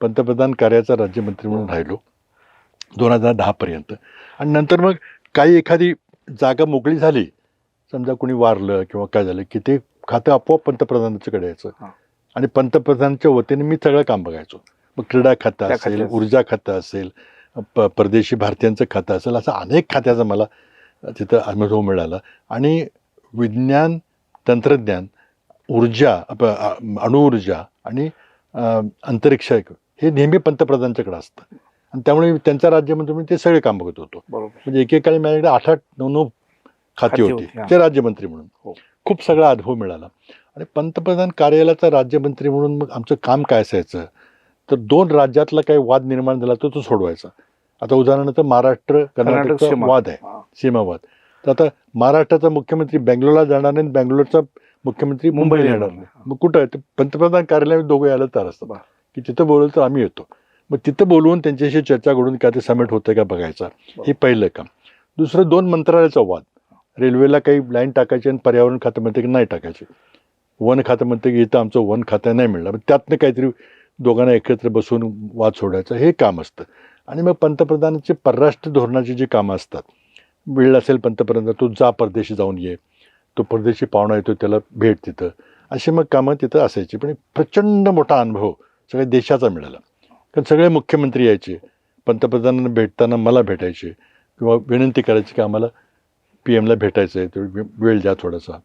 पंतप्रधान कार्याचा राज्यमंत्री म्हणून राहिलो 2010 पर्यंत. आणि नंतर मग काही एखादी जागा मोकळी झाली, समजा कोणी वारलं किंवा काय झालं की ते खातं आपोआप पंतप्रधानाच्याकडे यायचं आणि पंतप्रधानांच्या वतीने मी सगळं काम बघायचो. मग क्रीडा खातं असेल, ऊर्जा खातं असेल, परदेशी भारतीयांचं खातं असेल, असं अनेक खात्याचा मला तिथं अनुभव मिळाला. आणि विज्ञान, तंत्रज्ञान, ऊर्जा, अणुऊर्जा आणि अंतरिक्ष हे नेहमी पंतप्रधानांच्याकडे असतं आणि त्यामुळे त्यांच्या राज्यमंत्री म्हणून ते सगळे काम बघत होतो. म्हणजे एकेकाळी माझ्याकडे 8-9 खाती होती ते राज्यमंत्री म्हणून. खूप सगळा अनुभव मिळाला. आणि पंतप्रधान कार्यालयाचा राज्यमंत्री म्हणून मग आमचं काम काय असायचं तर 2 राज्यातला काही वाद निर्माण झाला तर तो सोडवायचा. आता उदाहरणार्थ महाराष्ट्र कर्नाटकचा वाद आहे, सीमावाद. तर आता महाराष्ट्राचा मुख्यमंत्री बेंगलोरला जाणार नाही, बेंगलोरचा मुख्यमंत्री मुंबईला येणार नाही. मग कुठं आहे ते पंतप्रधान कार्यालय दोघं यायला तयार असतं की तिथं बोलवलं तर आम्ही येतो. मग तिथं बोलवून त्यांच्याशी चर्चा करून काय ते समिट होतं का बघायचा. हे पहिलं काम. दुसरं 2 मंत्रालयाचा वाद. रेल्वेला काही लाईन टाकायची आणि पर्यावरण खातं म्हणते की नाही टाकायची. वन खातं म्हणते की इथं आमचं वन खातं नाही मिळणार. त्यातनं काहीतरी दोघांना एकत्र बसून वाद सोडायचं हे काम असतं. आणि मग पंतप्रधानांची परराष्ट्र धोरणाची जी कामं असतात, वेळ असेल पंतप्रधान तू जा परदेशी जाऊन ये, तो परदेशी पाहुणा येतो त्याला भेट तिथं, अशी मग कामं तिथं असायची. पण प्रचंड मोठा अनुभव सगळ्या देशाचा मिळाला. कारण सगळे मुख्यमंत्री यायचे, पंतप्रधानांना भेटताना मला भेटायचे किंवा विनंती करायची की आम्हाला PM ला भेटायचं आहे, तर वेळ द्या थोडासा.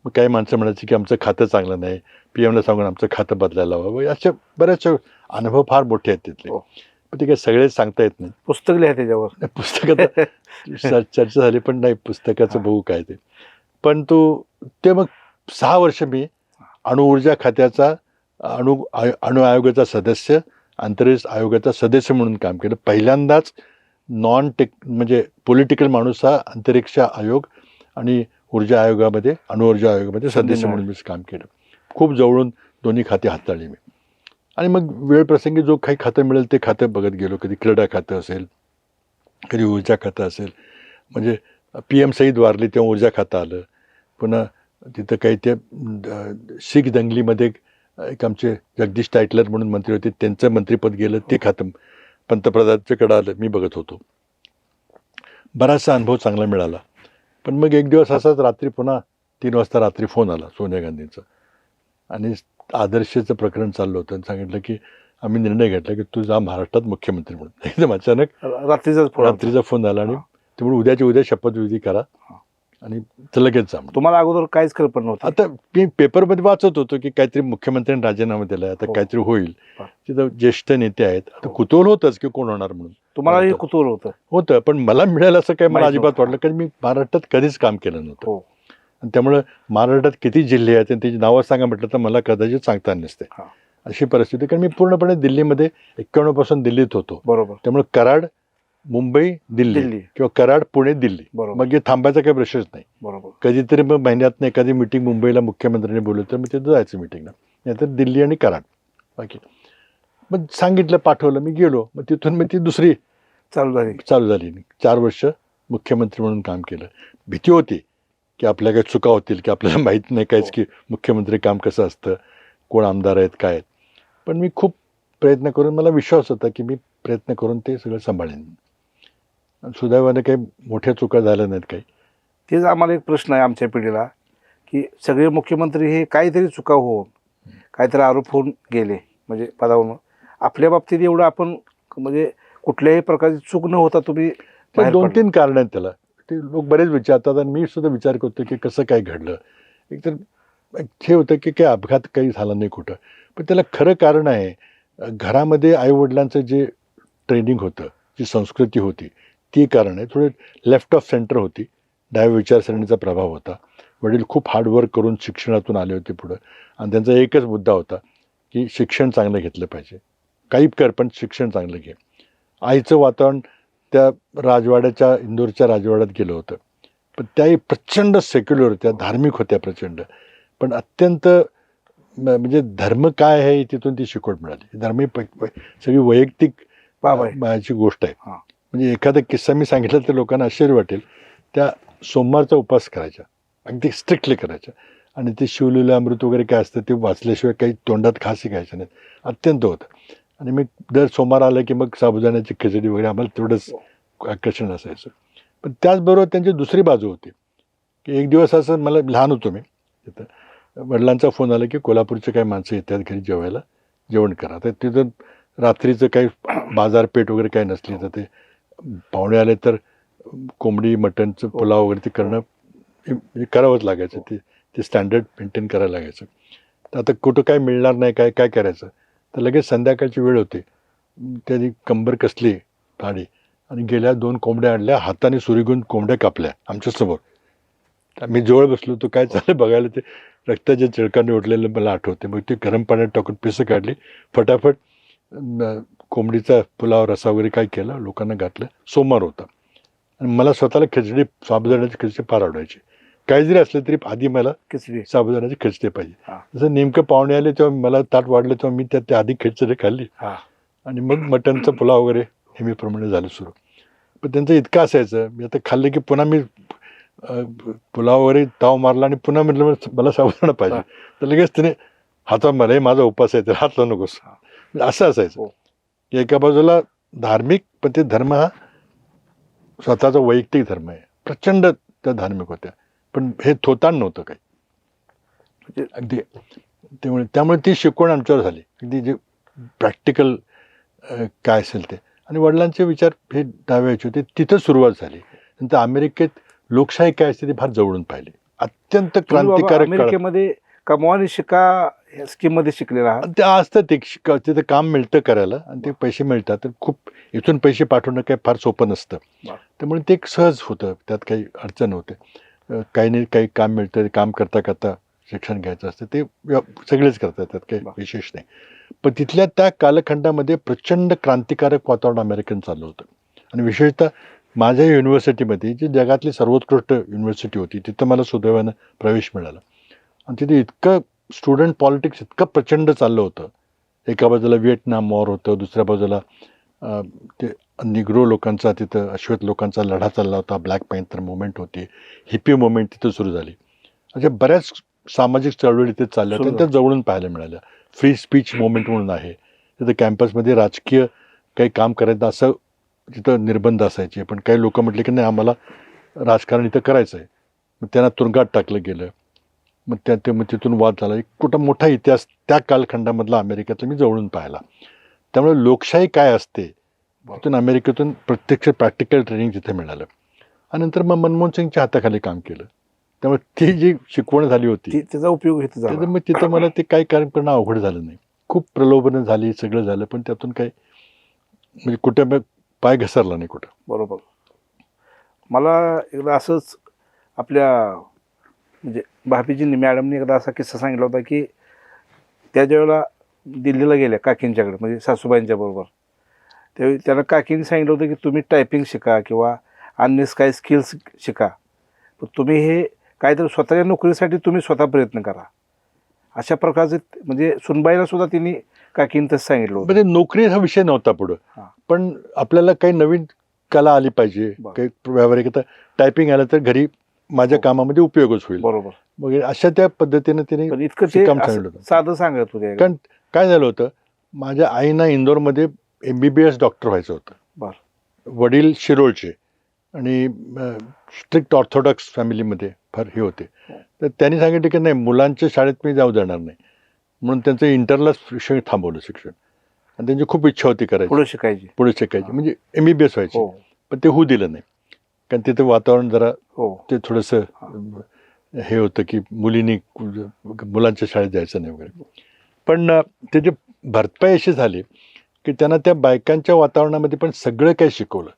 मग काही माणसं म्हणायची की आमचं खातं चांगलं नाही, PM ला सांगून आमचं खातं बदलायला हवं. अशा बऱ्याचशा अनुभव फार मोठे आहेत तिथले. पण ते काही सगळेच सांगता येत नाही. पुस्तक लिहा त्याच्यावर. पुस्तकात चर्चा झाली पण नाही पुस्तकाचं बघू काय ते. पण ते मग 6 वर्ष मी अणुऊर्जा खात्याचा अणु आयोगाचा सदस्य, अंतरिक्ष आयोगाचा सदस्य म्हणून काम केलं. पहिल्यांदाच म्हणजे पॉलिटिकल माणूस हा अंतरिक्ष आयोग आणि ऊर्जा आयोगामध्ये, अणुऊर्जा आयोगामध्ये सदस्य म्हणून मी काम केलं. खूप जवळून दोन्ही खाते हाताळली मी. आणि मग वेळ प्रसंगी जो काही खातं मिळेल ते खातं बघत गेलो. कधी क्रीडा खातं असेल, कधी ऊर्जा खातं असेल. म्हणजे PM सईद वारली तेव्हा ऊर्जा खातं आलं. पुन्हा तिथं काही ते शीख दंगलीमध्ये एक आमचे जगदीश टायटलर म्हणून मंत्री होते, त्यांचं मंत्रिपद गेलं, ते खातं पंतप्रधानांच्याकडं आलं, मी बघत होतो. बराचसा अनुभव चांगला मिळाला. पण मग एक दिवस असाच रात्री पुन्हा 3 वाजता रात्री फोन आला सोनिया गांधींचा आणि आदर्शचं प्रकरण चाललं होतं आणि सांगितलं की आम्ही निर्णय घेतला की तू जा महाराष्ट्रात मुख्यमंत्री म्हणून. एकदम अचानक रात्रीचा फोन आला आणि त्यामुळे उद्याच्या उद्या शपथविधी करा आणि लगेच जा. तुम्हाला अगोदर काहीच कल्पना नव्हती. आता मी पेपरमध्ये वाचत होतो की काहीतरी मुख्यमंत्र्यांनी राजीनामा दिलाय, आता काहीतरी होईल. तिथं ज्येष्ठ नेते आहेत. आता कुतूहल होतंच की कोण होणार म्हणून. तुम्हाला कुतूहल होतं पण मला मिळालं असं काही मला अजिबात वाटलं, कारण मी महाराष्ट्रात कधीच काम केलं नव्हतं. आणि त्यामुळे महाराष्ट्रात किती जिल्हे आहेत आणि त्याची नावं सांगा म्हटलं तर मला कदाचित सांगता नसते अशी परिस्थिती. कारण मी पूर्णपणे दिल्लीमध्ये 91 पासून दिल्लीत होतो. बरोबर. त्यामुळे कराड, मुंबई, दिल्ली किंवा कराड, पुणे, दिल्ली, मग हे थांबायचा काही प्रश्नच नाही. बरोबर. कधीतरी मग महिन्यातनं एखादी मिटिंग मुंबईला मुख्यमंत्र्यांनी बोलवलं तर मी तिथं जायचं मिटिंगला, नाहीतर दिल्ली आणि कराड. बाकी मग सांगितलं, पाठवलं, मी गेलो. मग तिथून मग ती दुसरी चालू झाली. 4 वर्ष मुख्यमंत्री म्हणून काम केलं. भीती होती की आपल्या काही चुका होतील, की आपल्याला माहीत नाही काहीच की मुख्यमंत्री काम कसं असतं, कोण आमदार आहेत, काय आहेत. पण मी खूप प्रयत्न करून, मला विश्वास होता की मी प्रयत्न करून ते सगळं सांभाळेन. सुदैवाने काही मोठ्या चुका झाल्या नाहीत काही. तेच आम्हाला एक प्रश्न आहे आमच्या पिढीला, की सगळे मुख्यमंत्री हे काहीतरी चुका होऊन, काहीतरी आरोप होऊन गेले, म्हणजे पदावरून. आपल्या बाबतीत एवढं आपण म्हणजे कुठल्याही प्रकारची चूक न होता तुम्ही 2-3 कारण आहेत त्याला. ते लोक बरेच विचारतात आणि मी सुद्धा विचार करतो की कसं काय घडलं. एकतर हे होतं की काही अपघात काही झाला नाही कुठं. पण त्याला खरं कारण आहे, घरामध्ये आईवडिलांचं जे ट्रेनिंग होतं, जी संस्कृती होती, ती कारण आहे. थोडे लेफ्ट ऑफ सेंटर होती, डाव्या विचारसरणीचा प्रभाव होता. वडील खूप हार्डवर्क करून शिक्षणातून आले होते पुढं, आणि त्यांचा एकच मुद्दा होता की शिक्षण चांगलं घेतलं पाहिजे. काही कर पण शिक्षण चांगलं घे. आईचं वातावरण त्या राजवाड्याच्या, इंदोरच्या राजवाड्यात गेलं होतं. पण त्याही प्रचंड सेक्युलर होत्या, धार्मिक होत्या प्रचंड, पण अत्यंत म्हणजे धर्म काय आहे तिथून ती शिकवण मिळाली. धर्म सगळी वैयक्तिक माझी गोष्ट आहे. म्हणजे एखादा किस्सा मी सांगितला तर लोकांना आश्चर्य वाटेल. त्या सोमवारचा उपवास करायच्या, अगदी स्ट्रिक्टली करायच्या, आणि ते शिवलीला अमृत वगैरे काय असतं ते वाचल्याशिवाय काही तोंडात घास घ्यायचं नाहीत. अत्यंत होतं. आणि मी दर सोमवार आलं की मग साबुदाण्याची खिचडी वगैरे आम्हाला तेवढंच आकर्षण असायचं. पण त्याचबरोबर त्यांची दुसरी बाजू होती की एक दिवस असं, मला लहान होतो मी तिथं, वडिलांचा फोन आला की कोल्हापूरचे काही माणसं येतात घरी जेवायला, जेवण करा. तर तिथं रात्रीचं काही बाजारपेठ वगैरे काही नसली तर ते पाहुणे आले तर कोंबडी मटणचं पुलाव वगैरे ते करणं हे करावंच लागायचं. ते स्टँडर्ड मेंटेन करायला लागायचं. तर आता कुठं काय मिळणार नाही, काय करायचं. तर लगेच संध्याकाळची वेळ होती, त्यांनी कंबर कसली फाडी आणि गेल्या 2 कोंबड्या आणल्या, हाताने सुरी घेऊन कोंबड्या कापल्या आमच्यासमोर. मी जवळ बसलो, तो काय झालं बघायला, ते रक्ताच्या चिळकाने उठलेलं मला आठवते. मग ते गरम पाण्यात टाकून पिसं काढली, फटाफट कोंबडीचा पुलाव रसा वगैरे काय केलं, लोकांना घातलं. सोमवार होता आणि मला स्वतःला खिचडी, साबुदाण्याची खिचडी फार आवडायची. काही जरी असलं तरी आधी मला खिचडी, साबुदाण्याची खिचडी पाहिजे. जसं नेमकं पाहुणे आले तेव्हा मला ताट वाढलं, तेव्हा मी त्या आधी खिचडी खाल्ली आणि मग मटणचा पुलाव वगैरे नेहमीप्रमाणे झालं सुरू. पण त्यांचं इतकं असायचं, मी आता खाल्लं की पुन्हा मी पुलाव वगैरे ताव मारला आणि पुन्हा म्हटलं मला साबुदाणा पाहिजे. तर लगेच त्याने हातात मला, माझा उपास आहे तर हात लावू नकोस, असं असायचं. एका बाजूला धार्मिक, पण ते धर्म हा स्वतःचा वैयक्तिक धर्म आहे. प्रचंड त्या धार्मिक होत्या, पण हे थोतांड नव्हतं काही अगदी. त्यामुळे ती शिकवण आमच्यावर झाली, अगदी जे प्रॅक्टिकल काय असेल ते. आणि वडिलांचे विचार हे डाव्याचे होते. तिथं सुरुवात झाली. नंतर अमेरिकेत लोकशाही काय असते ती फार जवळून पाहिली. अत्यंत क्रांतिकारक. अमेरिकेमध्ये कमवानी शिका स्कीममध्ये शिकलेला आहात. ते असतं, ते तिथं काम मिळतं करायला आणि ते पैसे मिळतात. तर खूप इथून पैसे पाठवणं काही फार सोपं नसतं. त्यामुळे ते एक सहज होतं, त्यात काही अडचण होते. काही नाही काही काम मिळतं, काम करता करता शिक्षण घ्यायचं असतं, ते सगळेच करतात, त्यात काही विशेष नाही. पण तिथल्या त्या कालखंडामध्ये प्रचंड क्रांतिकारक वातावरण अमेरिकन चाललं होतं. आणि विशेषतः माझ्या युनिव्हर्सिटीमध्ये, जी जगातली सर्वोत्कृष्ट युनिव्हर्सिटी होती, तिथं मला सुदैवानं प्रवेश मिळाला. आणि तिथे इतकं स्टुडंट पॉलिटिक्स इतकं प्रचंड चाललं होतं. एका बाजूला व्हिएटनाम वॉर होतं, दुसऱ्या बाजूला ते निग्रो लोकांचा, तिथं अश्वेत लोकांचा लढा चालला होता, ब्लॅक पॅन्थर मुवमेंट होती, हिपी मुवमेंट तिथं सुरू झाली. अशा बऱ्याच सामाजिक चळवळी तिथे चालल्या होत्या, त्या जवळून पाहायला मिळाल्या. फ्री स्पीच मुवमेंट म्हणून आहे तिथं. कॅम्पसमध्ये राजकीय काही काम करायचं असं तिथं निर्बंध असायचे, पण काही लोक म्हटले की नाही आम्हाला राजकारण इथं करायचं आहे. मग त्यांना तुरुंगात टाकलं गेलं. मग मग तिथून वाद झाला. एक कुठं मोठा इतिहास त्या कालखंडामधला अमेरिकेतला मी जवळून पाहिला. त्यामुळे लोकशाही काय असते तिथून अमेरिकेतून प्रत्यक्ष प्रॅक्टिकल ट्रेनिंग तिथे मिळालं. आणि नंतर मग मनमोहन सिंगच्या हाताखाली काम केलं. त्यामुळे ती जी शिकवण झाली होती त्याचा उपयोग इथं झाला. मग तिथं मला ते काही काम करणं अवघड झालं नाही. खूप प्रलोभनं झाली, सगळं झालं, पण त्यातून काही म्हणजे कुठे पाय घसरला नाही कुठं. बरोबर. मला एकदा असंच आपल्या म्हणजे भाभीजींनी, मॅडमनी एकदा असा किस्सा सांगितला होता की त्या ज्यावेळेला दिल्लीला गेल्या काकींच्याकडे, म्हणजे सासूबाईंच्या बरोबर, त्यावेळी त्यांना काकींनी सांगितलं होतं की तुम्ही टायपिंग शिका किंवा अन्य काही स्किल्स शिका, पण तुम्ही हे काहीतरी स्वतःच्या नोकरीसाठी तुम्ही स्वतः प्रयत्न करा. अशा प्रकारचे म्हणजे सुनबाईला सुद्धा तिने काकींनी तसं सांगितलं होतं. म्हणजे नोकरी हा विषय नव्हता पुढं, पण आपल्याला काही नवीन कला आली पाहिजे, काही व्यावहारिक. आता टायपिंग आलं तर घरी माझ्या कामामध्ये उपयोगच होईल. बरोबर. मग अशा त्या पद्धतीने तिने इतकं साधं सांगत होते. कारण काय झालं होतं, माझ्या आईना इंदोरमध्ये MBBS डॉक्टर व्हायचं होतं. वडील शिरोळचे आणि स्ट्रिक्ट ऑर्थोडॉक्स फॅमिलीमध्ये फार हे होते. तर त्यांनी सांगितलं की नाही, मुलांच्या शाळेत मी जाऊ देणार नाही, म्हणून त्यांचं इंटरला शिक्षण थांबवलं शिक्षण. आणि त्यांची खूप इच्छा होती करायची, पुढे शिकायची म्हणजे MBBS व्हायची. पण ते होऊ दिलं नाही, कारण तिथं वातावरण जरा ते थोडंसं हे होतं की मुलांच्या शाळेत जायचं नाही वगैरे. पण त्याची भरपाई अशी झाली की त्यांना त्या बायकांच्या वातावरणामध्ये पण सगळं काही शिकवलं.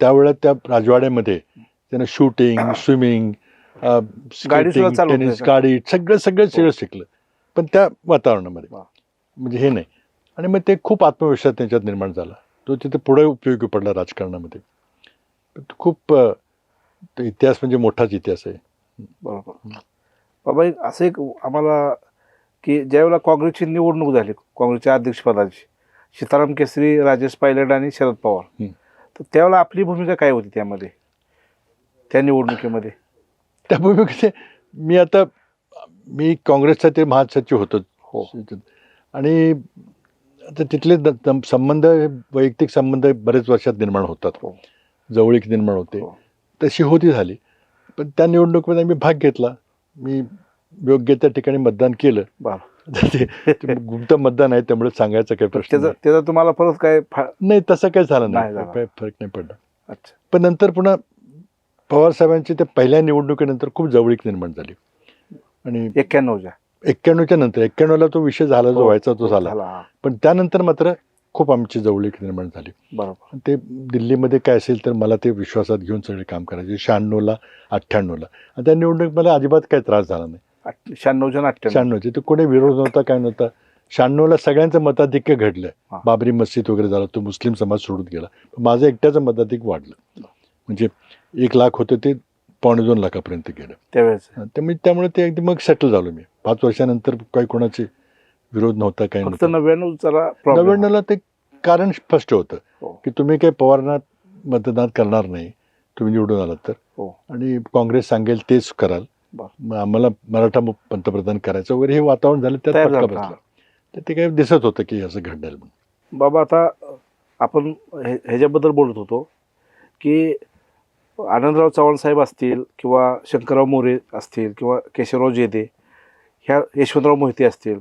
त्यावेळेला त्या राजवाड्यामध्ये त्यांना शूटिंग, स्विमिंग, गाडी सुद्धा चालवता टेनिस, येतं. गाडी सगळं शिकलं. पण त्या वातावरणामध्ये वा. म्हणजे हे नाही. आणि मग ते खूप आत्मविश्वास त्यांच्यात निर्माण झाला. तो तिथे पुढे उपयोगी पडला राजकारणामध्ये. खूप तो इतिहास म्हणजे मोठाच इतिहास आहे. बरोबर. बाबा असं एक आम्हाला की ज्यावेळेला काँग्रेसची निवडणूक झाली, काँग्रेसच्या अध्यक्षपदाची, सीताराम केसरी, राजेश पायलट आणि शरद पवार, तर त्यावेळेला आपली भूमिका काय होती त्यामध्ये, त्या निवडणुकीमध्ये? त्या भूमिकेचे मी काँग्रेसचा ते महासचिव होतो. हो. आणि आता तिथले संबंध, वैयक्तिक संबंध बरेच वर्षात निर्माण होतात. हो. जवळीक निर्माण होते. हो. तशी झाली. पण त्या निवडणुकीमध्ये मी भाग घेतला. मी योग्य त्या ठिकाणी मतदान केलं. ते गुप्त मतदान आहे, त्यामुळे सांगायचं काही प्रश्न नाही. त्याचा तुम्हाला परत काय नाही, तसं काही झालं नाही नाही, झालं. काही फरक नाही पडला. अच्छा. पण नंतर पुन्हा पवार साहेबांची त्या पहिल्या निवडणुकीनंतर खूप जवळीक निर्माण झाली. आणि 91च्या नंतर 91ला तो विषय झाला, जो व्हायचा तो झाला. पण त्यानंतर मात्र खूप आमची जवळीक निर्माण झाली. बरोबर. ते दिल्लीमध्ये काय असेल तर मला ते विश्वासात घेऊन सगळे काम करायचे. 96ला 98ला आणि त्या निवडणूक मला अजिबात काही त्रास झाला नाही. 96चे तर कोणी विरोध नव्हता, काय नव्हता. 96ला सगळ्यांचं मताधिक्य घडलं. बाबरी मस्जिद वगैरे झालं, तो मुस्लिम समाज सोडून गेला. माझं एकट्याचं मताधिक्य वाढलं. म्हणजे 1 लाख होतं ते 2.25 लाखापर्यंत गेलं त्यावेळेस. त्यामुळे ते अगदी मग सेटल झालो मी. 5 वर्षानंतर काही कोणाचे विरोध नव्हता, काही नव्हतं. 99ला ते कारण स्पष्ट होतं की तुम्ही काही पवारांना मतदान करणार नाही, तुम्ही निवडून आलात तर, आणि काँग्रेस सांगेल तेच कराल, आम्हाला मराठा पंतप्रधान करायचं वगैरे हे वातावरण झालं. त्यात फटका बसला. तर ते काही दिसत होतं की असं घडणार म्हणून. बाबा आता आपण ह्याच्याबद्दल बोलत होतो की आनंदराव चव्हाण साहेब असतील किंवा शंकरराव मोरे असतील किंवा केशवराव जेदे, ह्या यशवंतराव मोहिते असतील,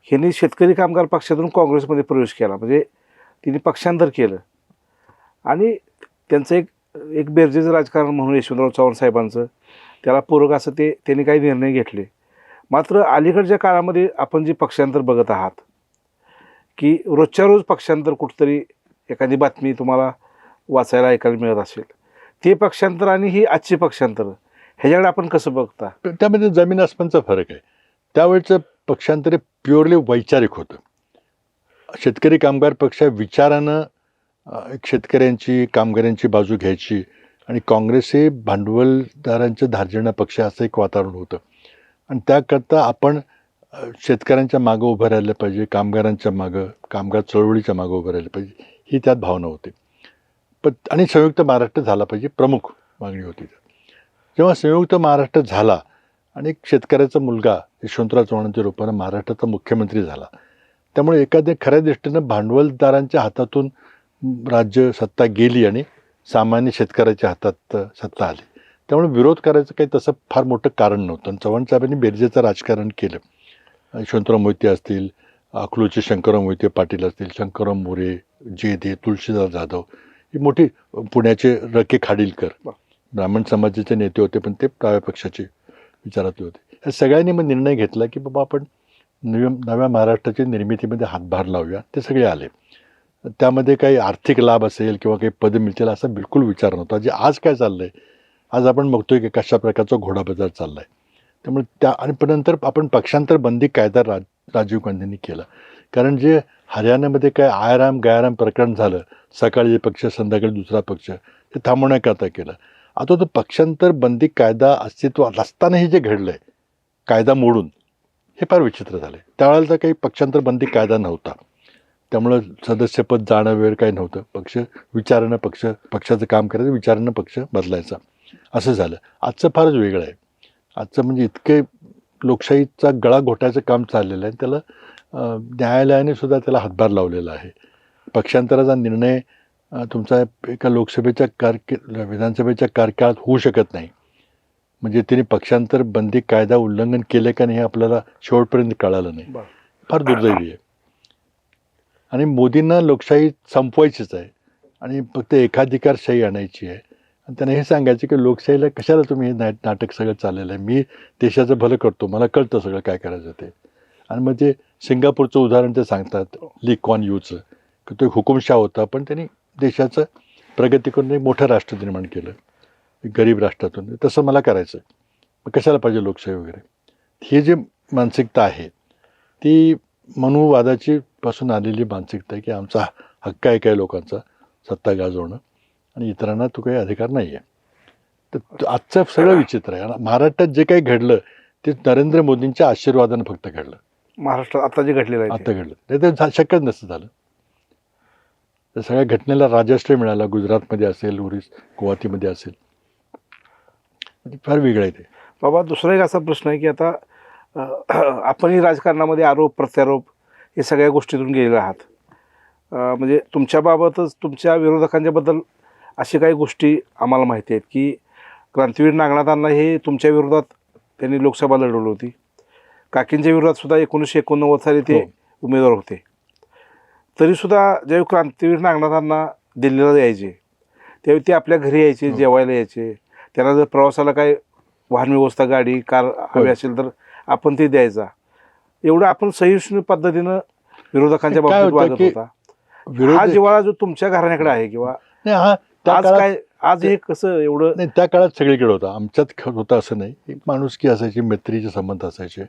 ह्यांनी शेतकरी कामगार पक्षातून काँग्रेसमध्ये प्रवेश केला. म्हणजे तिने पक्षांतर केलं आणि त्यांचं एक बेरजेचं राजकारण म्हणून यशवंतराव चव्हाण साहेबांचं, त्याला पूरक असं त्यांनी काही निर्णय घेतले. मात्र अलीकडच्या काळामध्ये आपण जे पक्षांतर बघत आहात की रोजच्या रोज पक्षांतर, कुठंतरी एखादी बातमी तुम्हाला वाचायला ऐकायला मिळत असेल, ते पक्षांतर आणि ही आजची पक्षांतर, ह्याच्याकडे आपण कसं बघता? त्यामध्ये जमीन आसमानचा फरक आहे. त्यावेळेचं पक्षांतर प्युअरली वैचारिक होतं. शेतकरी कामगार पक्ष विचारानं शेतकऱ्यांची, कामगारांची बाजू घ्यायची, आणि काँग्रेस हे भांडवलदारांचं धार्जिणा पक्ष असं एक वातावरण होतं. आणि त्याकरता आपण शेतकऱ्यांच्या मागं उभं राहिलं पाहिजे, कामगारांच्या मागं, कामगार चळवळीच्या मागं उभं राहिलं पाहिजे, ही त्यात भावना होती. पण आणि संयुक्त महाराष्ट्र झाला पाहिजे, प्रमुख मागणी होती. जेव्हा संयुक्त महाराष्ट्र झाला आणि एक शेतकऱ्याचा मुलगा यशवंतराव चव्हाणांच्या रूपानं महाराष्ट्राचा मुख्यमंत्री झाला, त्यामुळे एखाद्या खऱ्या दृष्टीनं भांडवलदारांच्या हातातून राज्य सत्ता गेली आणि सामान्य शेतकऱ्याच्या हातात सत्ता आली. त्यामुळे विरोध करायचं काही तसं फार मोठं कारण नव्हतं. आणि चव्हाण साहेबांनी बेरजेचं राजकारण केलं. यशवंतराव मोहिते असतील, अकलूजचे शंकरराव मोहिते पाटील असतील, शंकरराव मोरे, जेदे, तुळशीदास जाधव, ही मोठी, पुण्याचे रके खाडीलकर ब्राह्मण समाजाचे नेते होते, पण ते डाव्या पक्षाचे विचारातले होते. या सगळ्यांनी मग निर्णय घेतला की बाबा आपण नव्या महाराष्ट्राच्या निर्मितीमध्ये हातभार लावूया. ते सगळे आले. त्यामध्ये काही आर्थिक लाभ असेल किंवा काही पद मिळतील असा बिलकुल विचार नव्हता. जे आज काय चाललं आहे, आज आपण बघतोय की कशा प्रकारचा घोडा बाजार चालला आहे. त्यामुळे आणि पण नंतर आपण पक्षांतर बंदी कायदा राजीव गांधींनी केला. कारण जे हरियाणामध्ये काय आयराम गयाराम प्रकरण झालं, सकाळी पक्ष संध्याकाळी दुसरा पक्ष, ते थांबवण्याकरता केलं. आता तो पक्षांतर बंदी कायदा अस्तित्वात असतानाही जे घडलं आहे, कायदा मोडून, हे फार विचित्र झालं आहे. त्यावेळेला काही पक्षांतर बंदी कायदा नव्हता, त्यामुळं सदस्यपद जाणं वेळ काही नव्हतं. विचारानं पक्षाचं काम करायचं, विचारानं पक्ष बदलायचा, असं झालं. आजचं फारच वेगळं आहे. आजचं म्हणजे इतके लोकशाहीचा गळा घोटायचं काम चाललेलं आहे. त्याला न्यायालयाने सुद्धा त्याला हातभार लावलेला आहे. पक्षांतराचा निर्णय तुमचा एका लोकसभेच्या विधानसभेच्या कार्यकाळात होऊ शकत नाही. म्हणजे तिने पक्षांतर बंदी कायदा उल्लंघन केले का नाही हे आपल्याला शेवटपर्यंत कळालं नाही. फार दुर्दैवी आहे. आणि मोदींना लोकशाही संपवायचीच आहे आणि फक्त एकाधिकारशाही आणायची आहे. आणि त्यांना हे सांगायचे की लोकशाहीला कशाला तुम्ही हे नाटक सगळं चाललेलं आहे, मी देशाचं भलं करतो, मला कळतं सगळं काय करायचं ते. आणि मग ते सिंगापूरचं उदाहरण ते सांगतात, ली क्वान यूचं, की तो एक हुकुमशाह होता, पण त्यांनी देशाचं प्रगती करून एक मोठं राष्ट्र निर्माण केलं, एक गरीब राष्ट्रातून. तसं मला करायचं, मग कशाला पाहिजे लोकशाही वगैरे. ही जी मानसिकता आहे ती मनुवादाची पासून आलेली मानसिकता आहे की आमचा हक्क आहे काही लोकांचा सत्ता गाजवणं आणि इतरांना तो काही अधिकार नाही आहे. तर आजचं सगळं विचित्र आहे. आणि महाराष्ट्रात जे काही घडलं ते नरेंद्र मोदींच्या आशीर्वादानं फक्त घडलं. महाराष्ट्रात आता जे घडलेलं आहे आता घडलं नाही तर शक्यच नसतं झालं. तर सगळ्या घटनेला राजाश्रय मिळाला. गुजरातमध्ये असेल, गुवाहाटीमध्ये असेल, फार वेगळं आहे ते. बाबा, दुसरा एक असा प्रश्न आहे की आता आपणही राजकारणामध्ये आरोप प्रत्यारोप हे सगळ्या गोष्टीतून गेलेले आहात. म्हणजे तुमच्याबाबतच तुमच्या विरोधकांच्याबद्दल अशा काही गोष्टी आम्हाला माहिती आहेत की क्रांतीवीर नागनाथांना हे तुमच्या विरोधात त्यांनी लोकसभा लढवली होती. काकींच्या विरोधात सुद्धा 1989 साली ते उमेदवार होते. तरीसुद्धा ज्यावेळी क्रांतीवीर नागनाथांना दिल्लीला यायचे त्यावेळी ते आपल्या घरी यायचे, जेवायला यायचे. त्यांना जर प्रवासाला काय वाहन व्यवस्था, गाडी, कार हवी असेल तर आपण ते द्यायचा. एवढं आपण सहिष्णू पद्धतीनं विरोधकांच्या काय बाबतीत होतं वागत की होता. हा जिव्हाळा जो तुमच्या घराण्याकडे आहे किंवा नाही, हा त्या आज काळात काय, आज हे कसं एवढं नाही, त्या काळात सगळीकडे होता. आमच्यात होतं असं नाही. एक माणुसकी असायची, मैत्रीचे संबंध असायचे.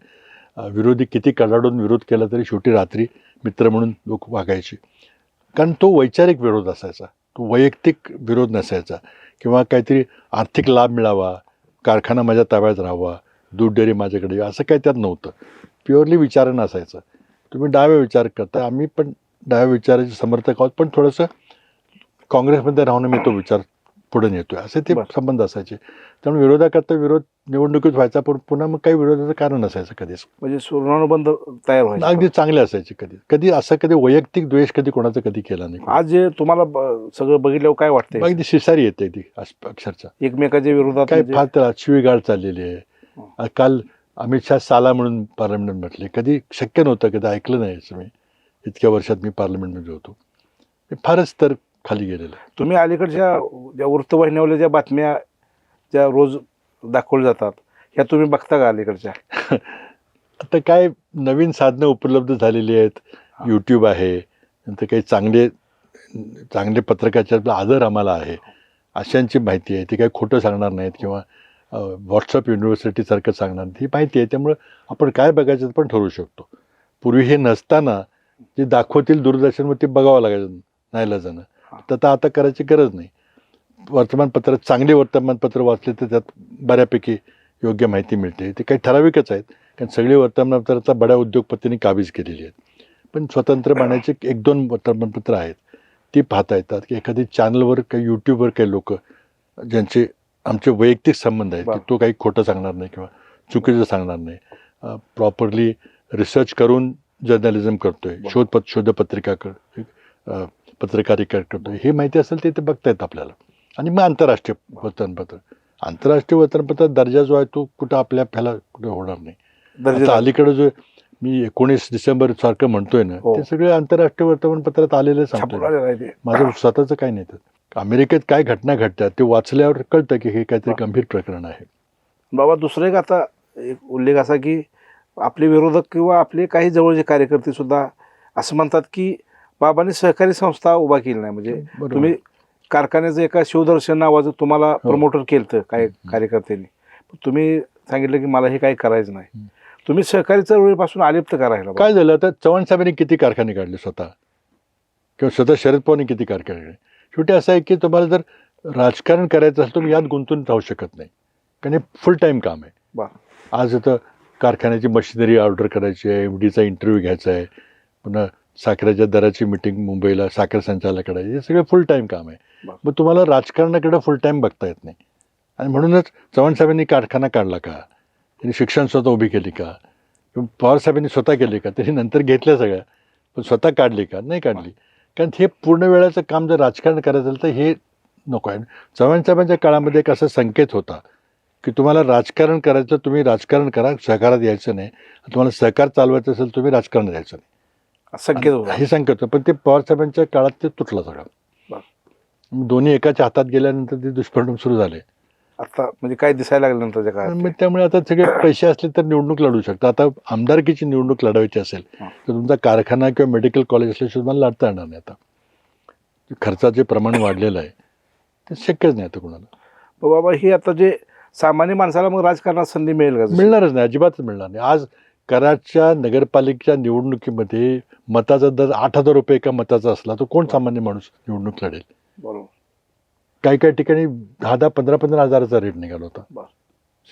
विरोधी किती कडाडून विरोध केला तरी शेवटी रात्री मित्र म्हणून लोक वागायचे. कारण तो वैचारिक विरोध असायचा, तो वैयक्तिक विरोध नसायचा. किंवा काहीतरी आर्थिक लाभ मिळावा, कारखाना माझ्या ताब्यात राहावा, दूध डेअरी माझ्याकडे, असं काही त्यात नव्हतं. प्युअरली विचारण असायचं. तुम्ही डाव्या विचार करता, आम्ही पण डाव्या विचाराचे समर्थक आहोत, पण थोडंसं काँग्रेसमध्ये राहून मी तो विचार पुढे नेतोय, असे ते संबंध असायचे. त्यामुळे विरोधाकरता विरोध निवडणुकीत व्हायचा, पण पुन्हा मग काही विरोधाचं कारण नसायचं कधीच. म्हणजे सुवर्णानुबंध तयार व्हायचा. अगदी चांगले असायचे. कधी असं कधी वैयक्तिक द्वेष कधी कोणाचा कधी केला नाही. आज जे तुम्हाला सगळं बघितल्यावर काय वाटतंय? अगदी शिसारी येते ती अक्षरशः. एकमेकाच्या विरोधात काय म्हणजे फार त्याला शिवीगाळ चाललेली आहे. काल अमित शाह साला म्हणून पार्लमेंट म्हटले. कधी शक्य नव्हतं, कधी ऐकलं नाही असं मी. इतक्या वर्षात मी पार्लमेंटमध्ये होतो. फारच तर खाली गेलेलं. तुम्ही अलीकडच्या ज्या वृत्तवाहिन्यावरल्या ज्या बातम्या ज्या रोज दाखवल्या जातात ह्या तुम्ही बघता का अलीकडच्या? आता काय नवीन साधनं उपलब्ध झालेली आहेत. यूट्यूब आहे, नंतर काही चांगले पत्रकाराचा आदर आम्हाला आहे, अशांची माहिती आहे. ती काही खोटं सांगणार नाहीत किंवा व्हॉट्सअप युनिव्हर्सिटीसारखं सांगणार नाही. ही माहिती आहे, त्यामुळं आपण काय बघायचं पण ठरवू शकतो. पूर्वी हे नसताना जे दाखवतील दूरदर्शनवर ते बघावं लागायचं नाईलाजानं. तर आता करायची गरज नाही. वर्तमानपत्र, चांगले वर्तमानपत्र वाचले तर त्यात बऱ्यापैकी योग्य माहिती मिळते. ते काही ठराविकच आहेत, कारण सगळी वर्तमानपत्राचा बड्या उद्योगपतींनी काबीज केलेली आहेत. पण स्वतंत्र बनायचे 1-2 वर्तमानपत्र आहेत, ती पाहता येतात. की एखादी चॅनलवर काही यूट्यूबवर काही लोक ज्यांचे आमचे वैयक्तिक संबंध आहेत, की तो काही खोटं सांगणार नाही किंवा चुकीचं सांगणार नाही, प्रॉपरली रिसर्च करून जर्नलिझम करतोय, शोधपत्रिका पत्रकारिता करतोय, हे माहिती असेल ते बघता येतं आपल्याला. आणि मग आंतरराष्ट्रीय वर्तमानपत्रात दर्जा जो आहे तो कुठं आपल्या ह्याला कुठं होणार नाही. आता अलीकडं जो मी 19 डिसेंबर सारखं म्हणतोय ना, ते सगळे आंतरराष्ट्रीय वर्तमानपत्रात आलेले सांगतोय. माझं स्वतःचं काही नाही. अमेरिकेत काय घटना घडतात ते वाचल्यावर कळतं की हे काहीतरी गंभीर प्रकरण आहे. बाबा, दुसरं एक आता एक उल्लेख असा की आपले विरोधक किंवा आपले काही जवळचे कार्यकर्ते सुद्धा असं म्हणतात की बाबांनी सहकारी संस्था उभा केली नाही. म्हणजे तुम्ही कारखान्याचं एका शिवदर्शन नावाचं तुम्हाला प्रमोटर केलं काही कार्यकर्त्यांनी, तुम्ही सांगितलं की मला हे काही करायचं नाही. तुम्ही सहकारी चळवळीपासून अलिप्त करायला काय झालं? आता चव्हाण साहेबांनी किती कारखाने काढले स्वतः, किंवा स्वतः शरद पवारांनी किती कारखाने काढले. शेवटी असं आहे की तुम्हाला जर राजकारण करायचं असेल तुम्ही यात गुंतून राहू शकत नाही, कारण हे फुल टाईम काम आहे. आज आता कारखान्याची मशिनरी ऑर्डर करायची आहे, MDचा इंटरव्ह्यू घ्यायचा आहे, पुन्हा साखरेच्या दराची मिटिंग मुंबईला साखर संचालकाकडे, हे सगळं फुल टाईम काम आहे. मग तुम्हाला राजकारणाकडे फुल टाईम बघता येत नाही. आणि म्हणूनच चव्हाण साहेबांनी कारखाना काढला का, त्यांनी शिक्षण स्वतः उभी केली का, पवार साहेबांनी स्वतः केली का, त्यांनी नंतर घेतल्या सगळ्या, पण स्वतः काढली का, नाही काढली. कारण हे पूर्ण वेळाचं काम जर राजकारण करायचं असेल तर हे नको आहे. चव्हाण साहेबांच्या काळामध्ये एक असा संकेत होता की तुम्हाला राजकारण करायचं, तुम्ही राजकारण करा, सहकारात यायचं नाही. तुम्हाला सहकार चालवायचं असेल तुम्ही राजकारण यायचं नाही, संकेत होता. हे संकेत होतं. पण ते पवार साहेबांच्या काळात ते तुटलं सगळं. दोन्ही एकाच्या हातात गेल्यानंतर ते दुष्परिणाम सुरू झाले. आता म्हणजे काय दिसायला लागलं नंतरच्या काळात मग त्यामुळे आता सगळे पैसे असले तर निवडणूक लढू शकता. आता आमदारकीची निवडणूक लढवायची असेल हा. तर तुमचा कारखाना किंवा मेडिकल कॉलेज असल्याशिवाय मला लढता येणार नाही. आता खर्चाचे प्रमाण वाढलेलं आहे, ते शक्यच नाही आता कोणाला. मग बाबा ही आता जे सामान्य माणसाला मग राजकारणात संधी मिळेल का जशी? मिळणारच नाही, अजिबातच मिळणार नाही. आज कराडच्या नगरपालिकेच्या निवडणुकीमध्ये मताचा दर 8,000 रुपये एका मताचा असला तर कोण सामान्य माणूस निवडणूक लढेल? बरोबर. काही काही ठिकाणी 10,000, 15,000 हजाराचा रेट निघाला होता. बरं.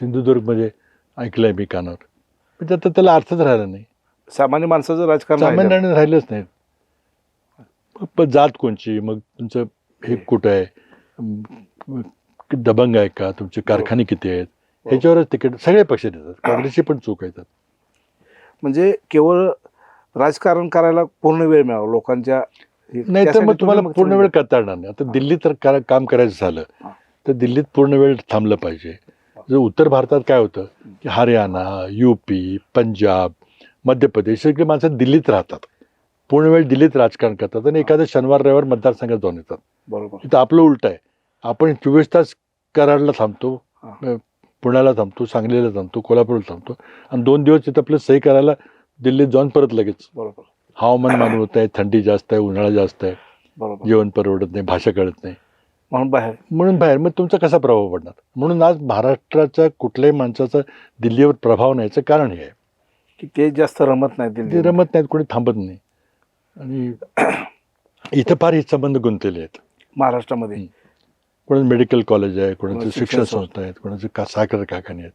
सिंधुदुर्गमध्ये ऐकलंय मी कानावर. पण आता त्याला अर्थच राहिला नाही. सामान्य माणसाचं राजकारण राहिलं. सामान्याने राहिलंच नाही. पण जात कोणची, मग तुमचं हे कुठं आहे, दबंग आहे का, तुमचे कारखाने किती आहेत, ह्याच्यावरच तिकीट सगळे पक्ष देतात. काँग्रेसची पण चूक आहे त्यात. म्हणजे केवळ राजकारण करायला पूर्ण वेळ मिळावा लोकांच्या नाही तर त्यासाठी मग तुम्हाला तुम्ही पूर्ण वेळ करता येणार नाही. आता दिल्लीत तर काम करायचं झालं हा. तर दिल्लीत पूर्ण वेळ थांबलं पाहिजे. जर उत्तर भारतात काय होतं की हरियाणा, युपी, पंजाब, मध्य प्रदेश सगळी माणसं दिल्लीत राहतात, पूर्ण वेळ दिल्लीत राजकारण करतात आणि एखाद्या शनिवार रविवार मतदारसंघात जाऊन येतात. बरोबर. इथं आपलं उलट आहे. आपण 24 तास कराडला थांबतो, हा. पुण्याला थांबतो, सांगलीला थांबतो, कोल्हापूरला थांबतो आणि 2 दिवस तिथं आपलं सही करायला दिल्लीत जाऊन परत लगेच. बरोबर. हवामान मानून होत आहे, थंडी जास्त आहे, उन्हाळा जास्त आहे, बरोबर. जेवण परवडत नाही, भाषा कळत नाही, म्हणून बाहेर म्हणून बाहेर. मग तुमचा कसा प्रभाव पडणार? म्हणून आज महाराष्ट्राच्या कुठल्याही माणसाचा दिल्लीवर प्रभाव नाही याचं कारण हे आहे की ते जास्त रमत नाही ते दिल्ली रमत नाहीत, कोणी थांबत नाही. आणि इथं फार हे संबंध गुंतलेले आहेत. महाराष्ट्रामध्ये. कोणाचं मेडिकल कॉलेज आहे, कोणाचं कोणाचं शिक्षण शिक्षण संस्था आहेत, कोणाचं साखर कारखाने आहेत.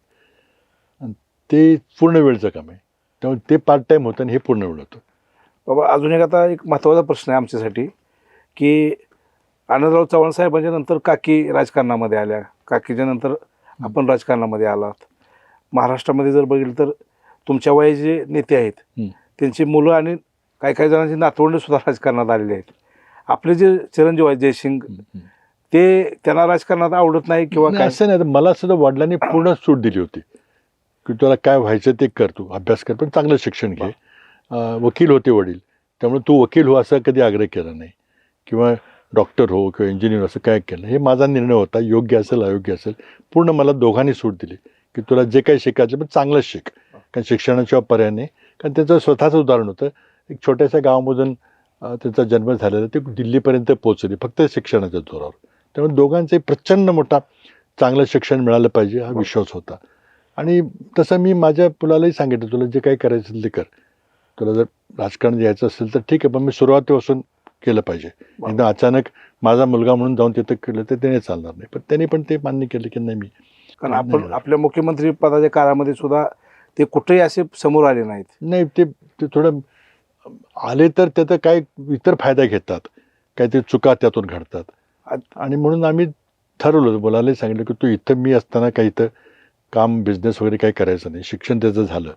आणि ते पूर्ण वेळचं काम आहे. त्यामुळे ते पार्ट टाईम होतं आणि हे पूर्ण वेळ होतं. बाबा अजून एक आता एक महत्त्वाचा प्रश्न आहे आमच्यासाठी की आनंदराव चव्हाण साहेबांच्या नंतर काकी राजकारणामध्ये आल्या, काकीच्या नंतर आपण राजकारणामध्ये आलात. महाराष्ट्रामध्ये जर बघितलं तर तुमच्या वयाचे जे नेते आहेत त्यांची मुलं आणि काही जणांची नातवंड सुद्धा राजकारणात आलेली आहेत. आपले जे चिरंजीव आहेत जयसिंग ते त्यांना राजकारणात आवडत नाही किंवा नाही, काय? असं नाही. मला सुद्धा वडिलांनी पूर्ण सूट दिली होती की तुला काय व्हायचं ते कर, तू अभ्यास कर, पण चांगलं शिक्षण घे. वकील होते वडील, त्यामुळे तू वकील हो असं कधी आग्रह केला नाही किंवा डॉक्टर हो किंवा इंजिनियर असं काय केलं. हे माझा निर्णय होता, योग्य असेल अयोग्य असेल. पूर्ण मला दोघांनी सूट दिली की तुला जे काही शिकायचं पण चांगलंच शिक, कारण शिक्षणाशिवाय पर्याय नाही. कारण त्याचं स्वतःचं उदाहरण होतं. एक छोट्याशा गावामधून त्याचा जन्म झालेला, ते दिल्लीपर्यंत पोहोचले फक्त शिक्षणाच्या जोरावर. त्यामुळे दोघांचे प्रचंड मोठा चांगलं शिक्षण मिळालं पाहिजे हा विश्वास होता. आणि तसं मी माझ्या मुलालाही सांगितलं, तुला जे काही करायचं असेल ते कर, तुला जर राजकारण यायचं असेल तर ठीक आहे, पण मी सुरुवातीपासून केलं पाहिजे. एकदम अचानक माझा मुलगा म्हणून जाऊन तिथं केलं तर त्याने चालणार नाही. पण त्यांनी पण ते मान्य केलं की नाही, मी कारण आपण आपल्या मुख्यमंत्री पदाच्या काळामध्ये सुद्धा ते कुठेही असे समोर आले नाहीत. नाही, ते थोडं आले तर त्याचा काय इतर फायदा घेतात, काहीतरी चुका त्यातून घडतात. आणि म्हणून आम्ही ठरवलं, मुलालाही सांगितलं की तू इथं मी असताना काही इथं काम बिझनेस वगैरे काही करायचं नाही. शिक्षण त्याचं झालं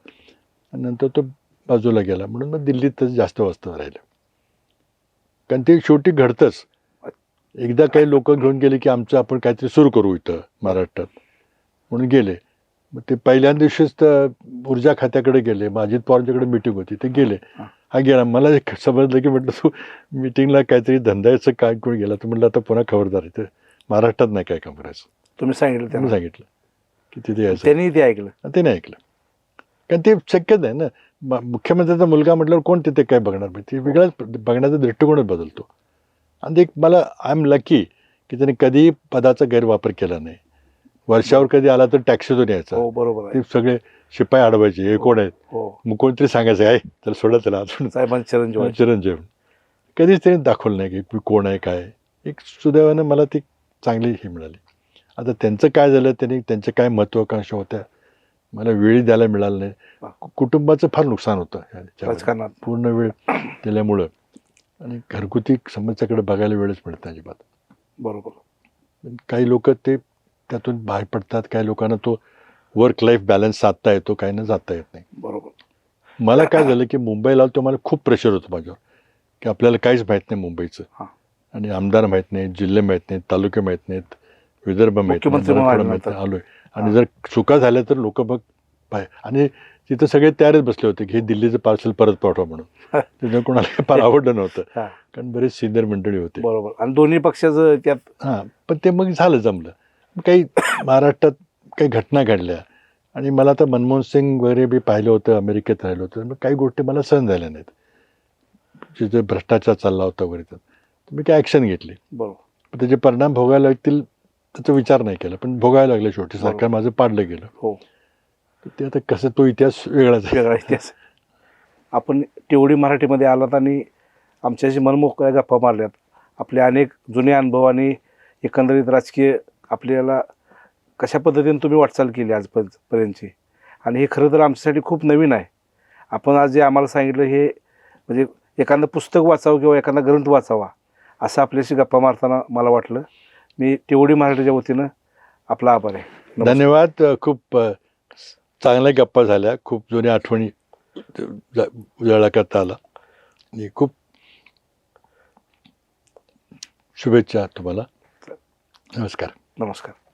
आणि नंतर तो बाजूला गेला. म्हणून मग दिल्लीत जास्त वास्तव राहिलं. कारण ते शेवटी घडतंच. एकदा काही लोक घेऊन गेले की आमचं आपण काहीतरी सुरू करू इथं महाराष्ट्रात म्हणून गेले. मग ते पहिल्या दिवशीच तर ऊर्जा खात्याकडे गेले, अजित पवारांच्याकडे मिटिंग होती, ते गेले. हा गेला. मला समजलं की म्हटलं तू मिटिंगला काहीतरी धंद्याचं काय कोण गेला, तर म्हटलं आता पुन्हा खबरदार आहे, महाराष्ट्रात नाही काय काम करायचं. तुम्ही सांगितलं त्यांनी त्यांना? सांगितलं की तिथे यायचं. त्यांनी ते ऐकलं? ते नाही ऐकलं, कारण ते शक्यच नाही ना. मुख्यमंत्र्याचा मुलगा म्हटल्यावर कोण तिथे काय बघणार? ते वेगळाच बघण्याचा दृष्टिकोनच बदलतो. आणि एक मला आय एम लकी की त्याने कधीही पदाचा गैरवापर केला नाही. वर्षावर कधी आला तर टॅक्सीतून यायचा. हो, बरोबर आहे. ते सगळे शिपाई अडवायचे, हे कोण आहेत, हो, मग कोणतरी सांगायचं आहे तर सोडा त्याला, अजून साहेबांचे चिरंजीव आहेत. चिरंजीव. कधीच त्यांनी दाखवलं नाही की मी कोण आहे काय. एक सुदैवानं मला ती चांगली ही मिळाली. आता त्यांचं काय झालं, त्यांनी त्यांच्या काय महत्वाकांक्षा होत्या मला वेळी द्यायला मिळालं नाही. कुटुंबाचं फार नुकसान होतं राजकारणात. पूर्ण वेळ दिल्यामुळं. आणि घरगुती समस्याकडे बघायला वेळच मिळत नाही अजिबात. बरोबर. काही लोक ते त्यातून बाहेर पडतात, काही लोकांना तो वर्क लाईफ बॅलन्स साधता येतो, काही ना जाता येत नाही. बरोबर. मला काय झालं की मुंबईला आलो, मला खूप प्रेशर होतं माझ्यावर की आपल्याला काहीच माहीत नाही मुंबईचं. आणि आमदार माहीत नाहीत, जिल्हे माहीत नाहीत, तालुके माहीत नाहीत, विदर्भ माहीत नाही, आलोय. आणि जर चुका झाल्या तर लोक मग आणि तिथं सगळे तयारच बसले होते की हे दिल्लीचं पार्सल परत पाठवा म्हणून. त्याच्यामुळे कोणाला फार आवडलं नव्हतं, हा, कारण बरेच सिनियर मंडळी होते. बरोबर. आणि दोन्ही पक्षाचं त्यात हां, पण ते मग झालं, जमलं. काही महाराष्ट्रात काही घटना घडल्या आणि मला तर मनमोहन सिंग वगैरे मी पाहिलं होतं, अमेरिकेत राहिलं होतं. मग काही गोष्टी मला सहन झाल्या नाहीत. जिथे भ्रष्टाचार चालला होता वगैरे, तर मी काही ॲक्शन घेतली. बरोबर. त्याचे परिणाम भोगायला लागतील त्याचा विचार नाही केला, पण भोगायला लागले. शेवटी बरोबर. सरकार माझं पाडलं गेलं. हो, तर ते आता कसं, तो इतिहास वेगळाच आहे. वेगळा इतिहास. आपण टीओडी मराठीमध्ये आलात आणि आमच्याशी मनमोकळ्या गप्पा मारल्यात. आपले अनेक जुने अनुभव आणि एकंदरीत राजकीय आपल्याला कशा पद्धतीने तुम्ही वाटचाल केली आजपर्यंतची, आणि हे खरं तर आमच्यासाठी खूप नवीन आहे. आपण आज जे आम्हाला सांगितलं हे म्हणजे एखादं पुस्तक वाचावं किंवा एखादा ग्रंथ वाचावा असं आपल्याशी गप्पा मारताना मला वाटलं. मी टीओडी मराठीच्या वतीनं आपला आभार आहे. नमस्कार. धन्यवाद. खूप चांगल्या गप्पा झाल्या, खूप जुन्या आठवणी उजाळा करता आला आणि खूप शुभेच्छा तुम्हाला. नमस्कार. नमस्कार.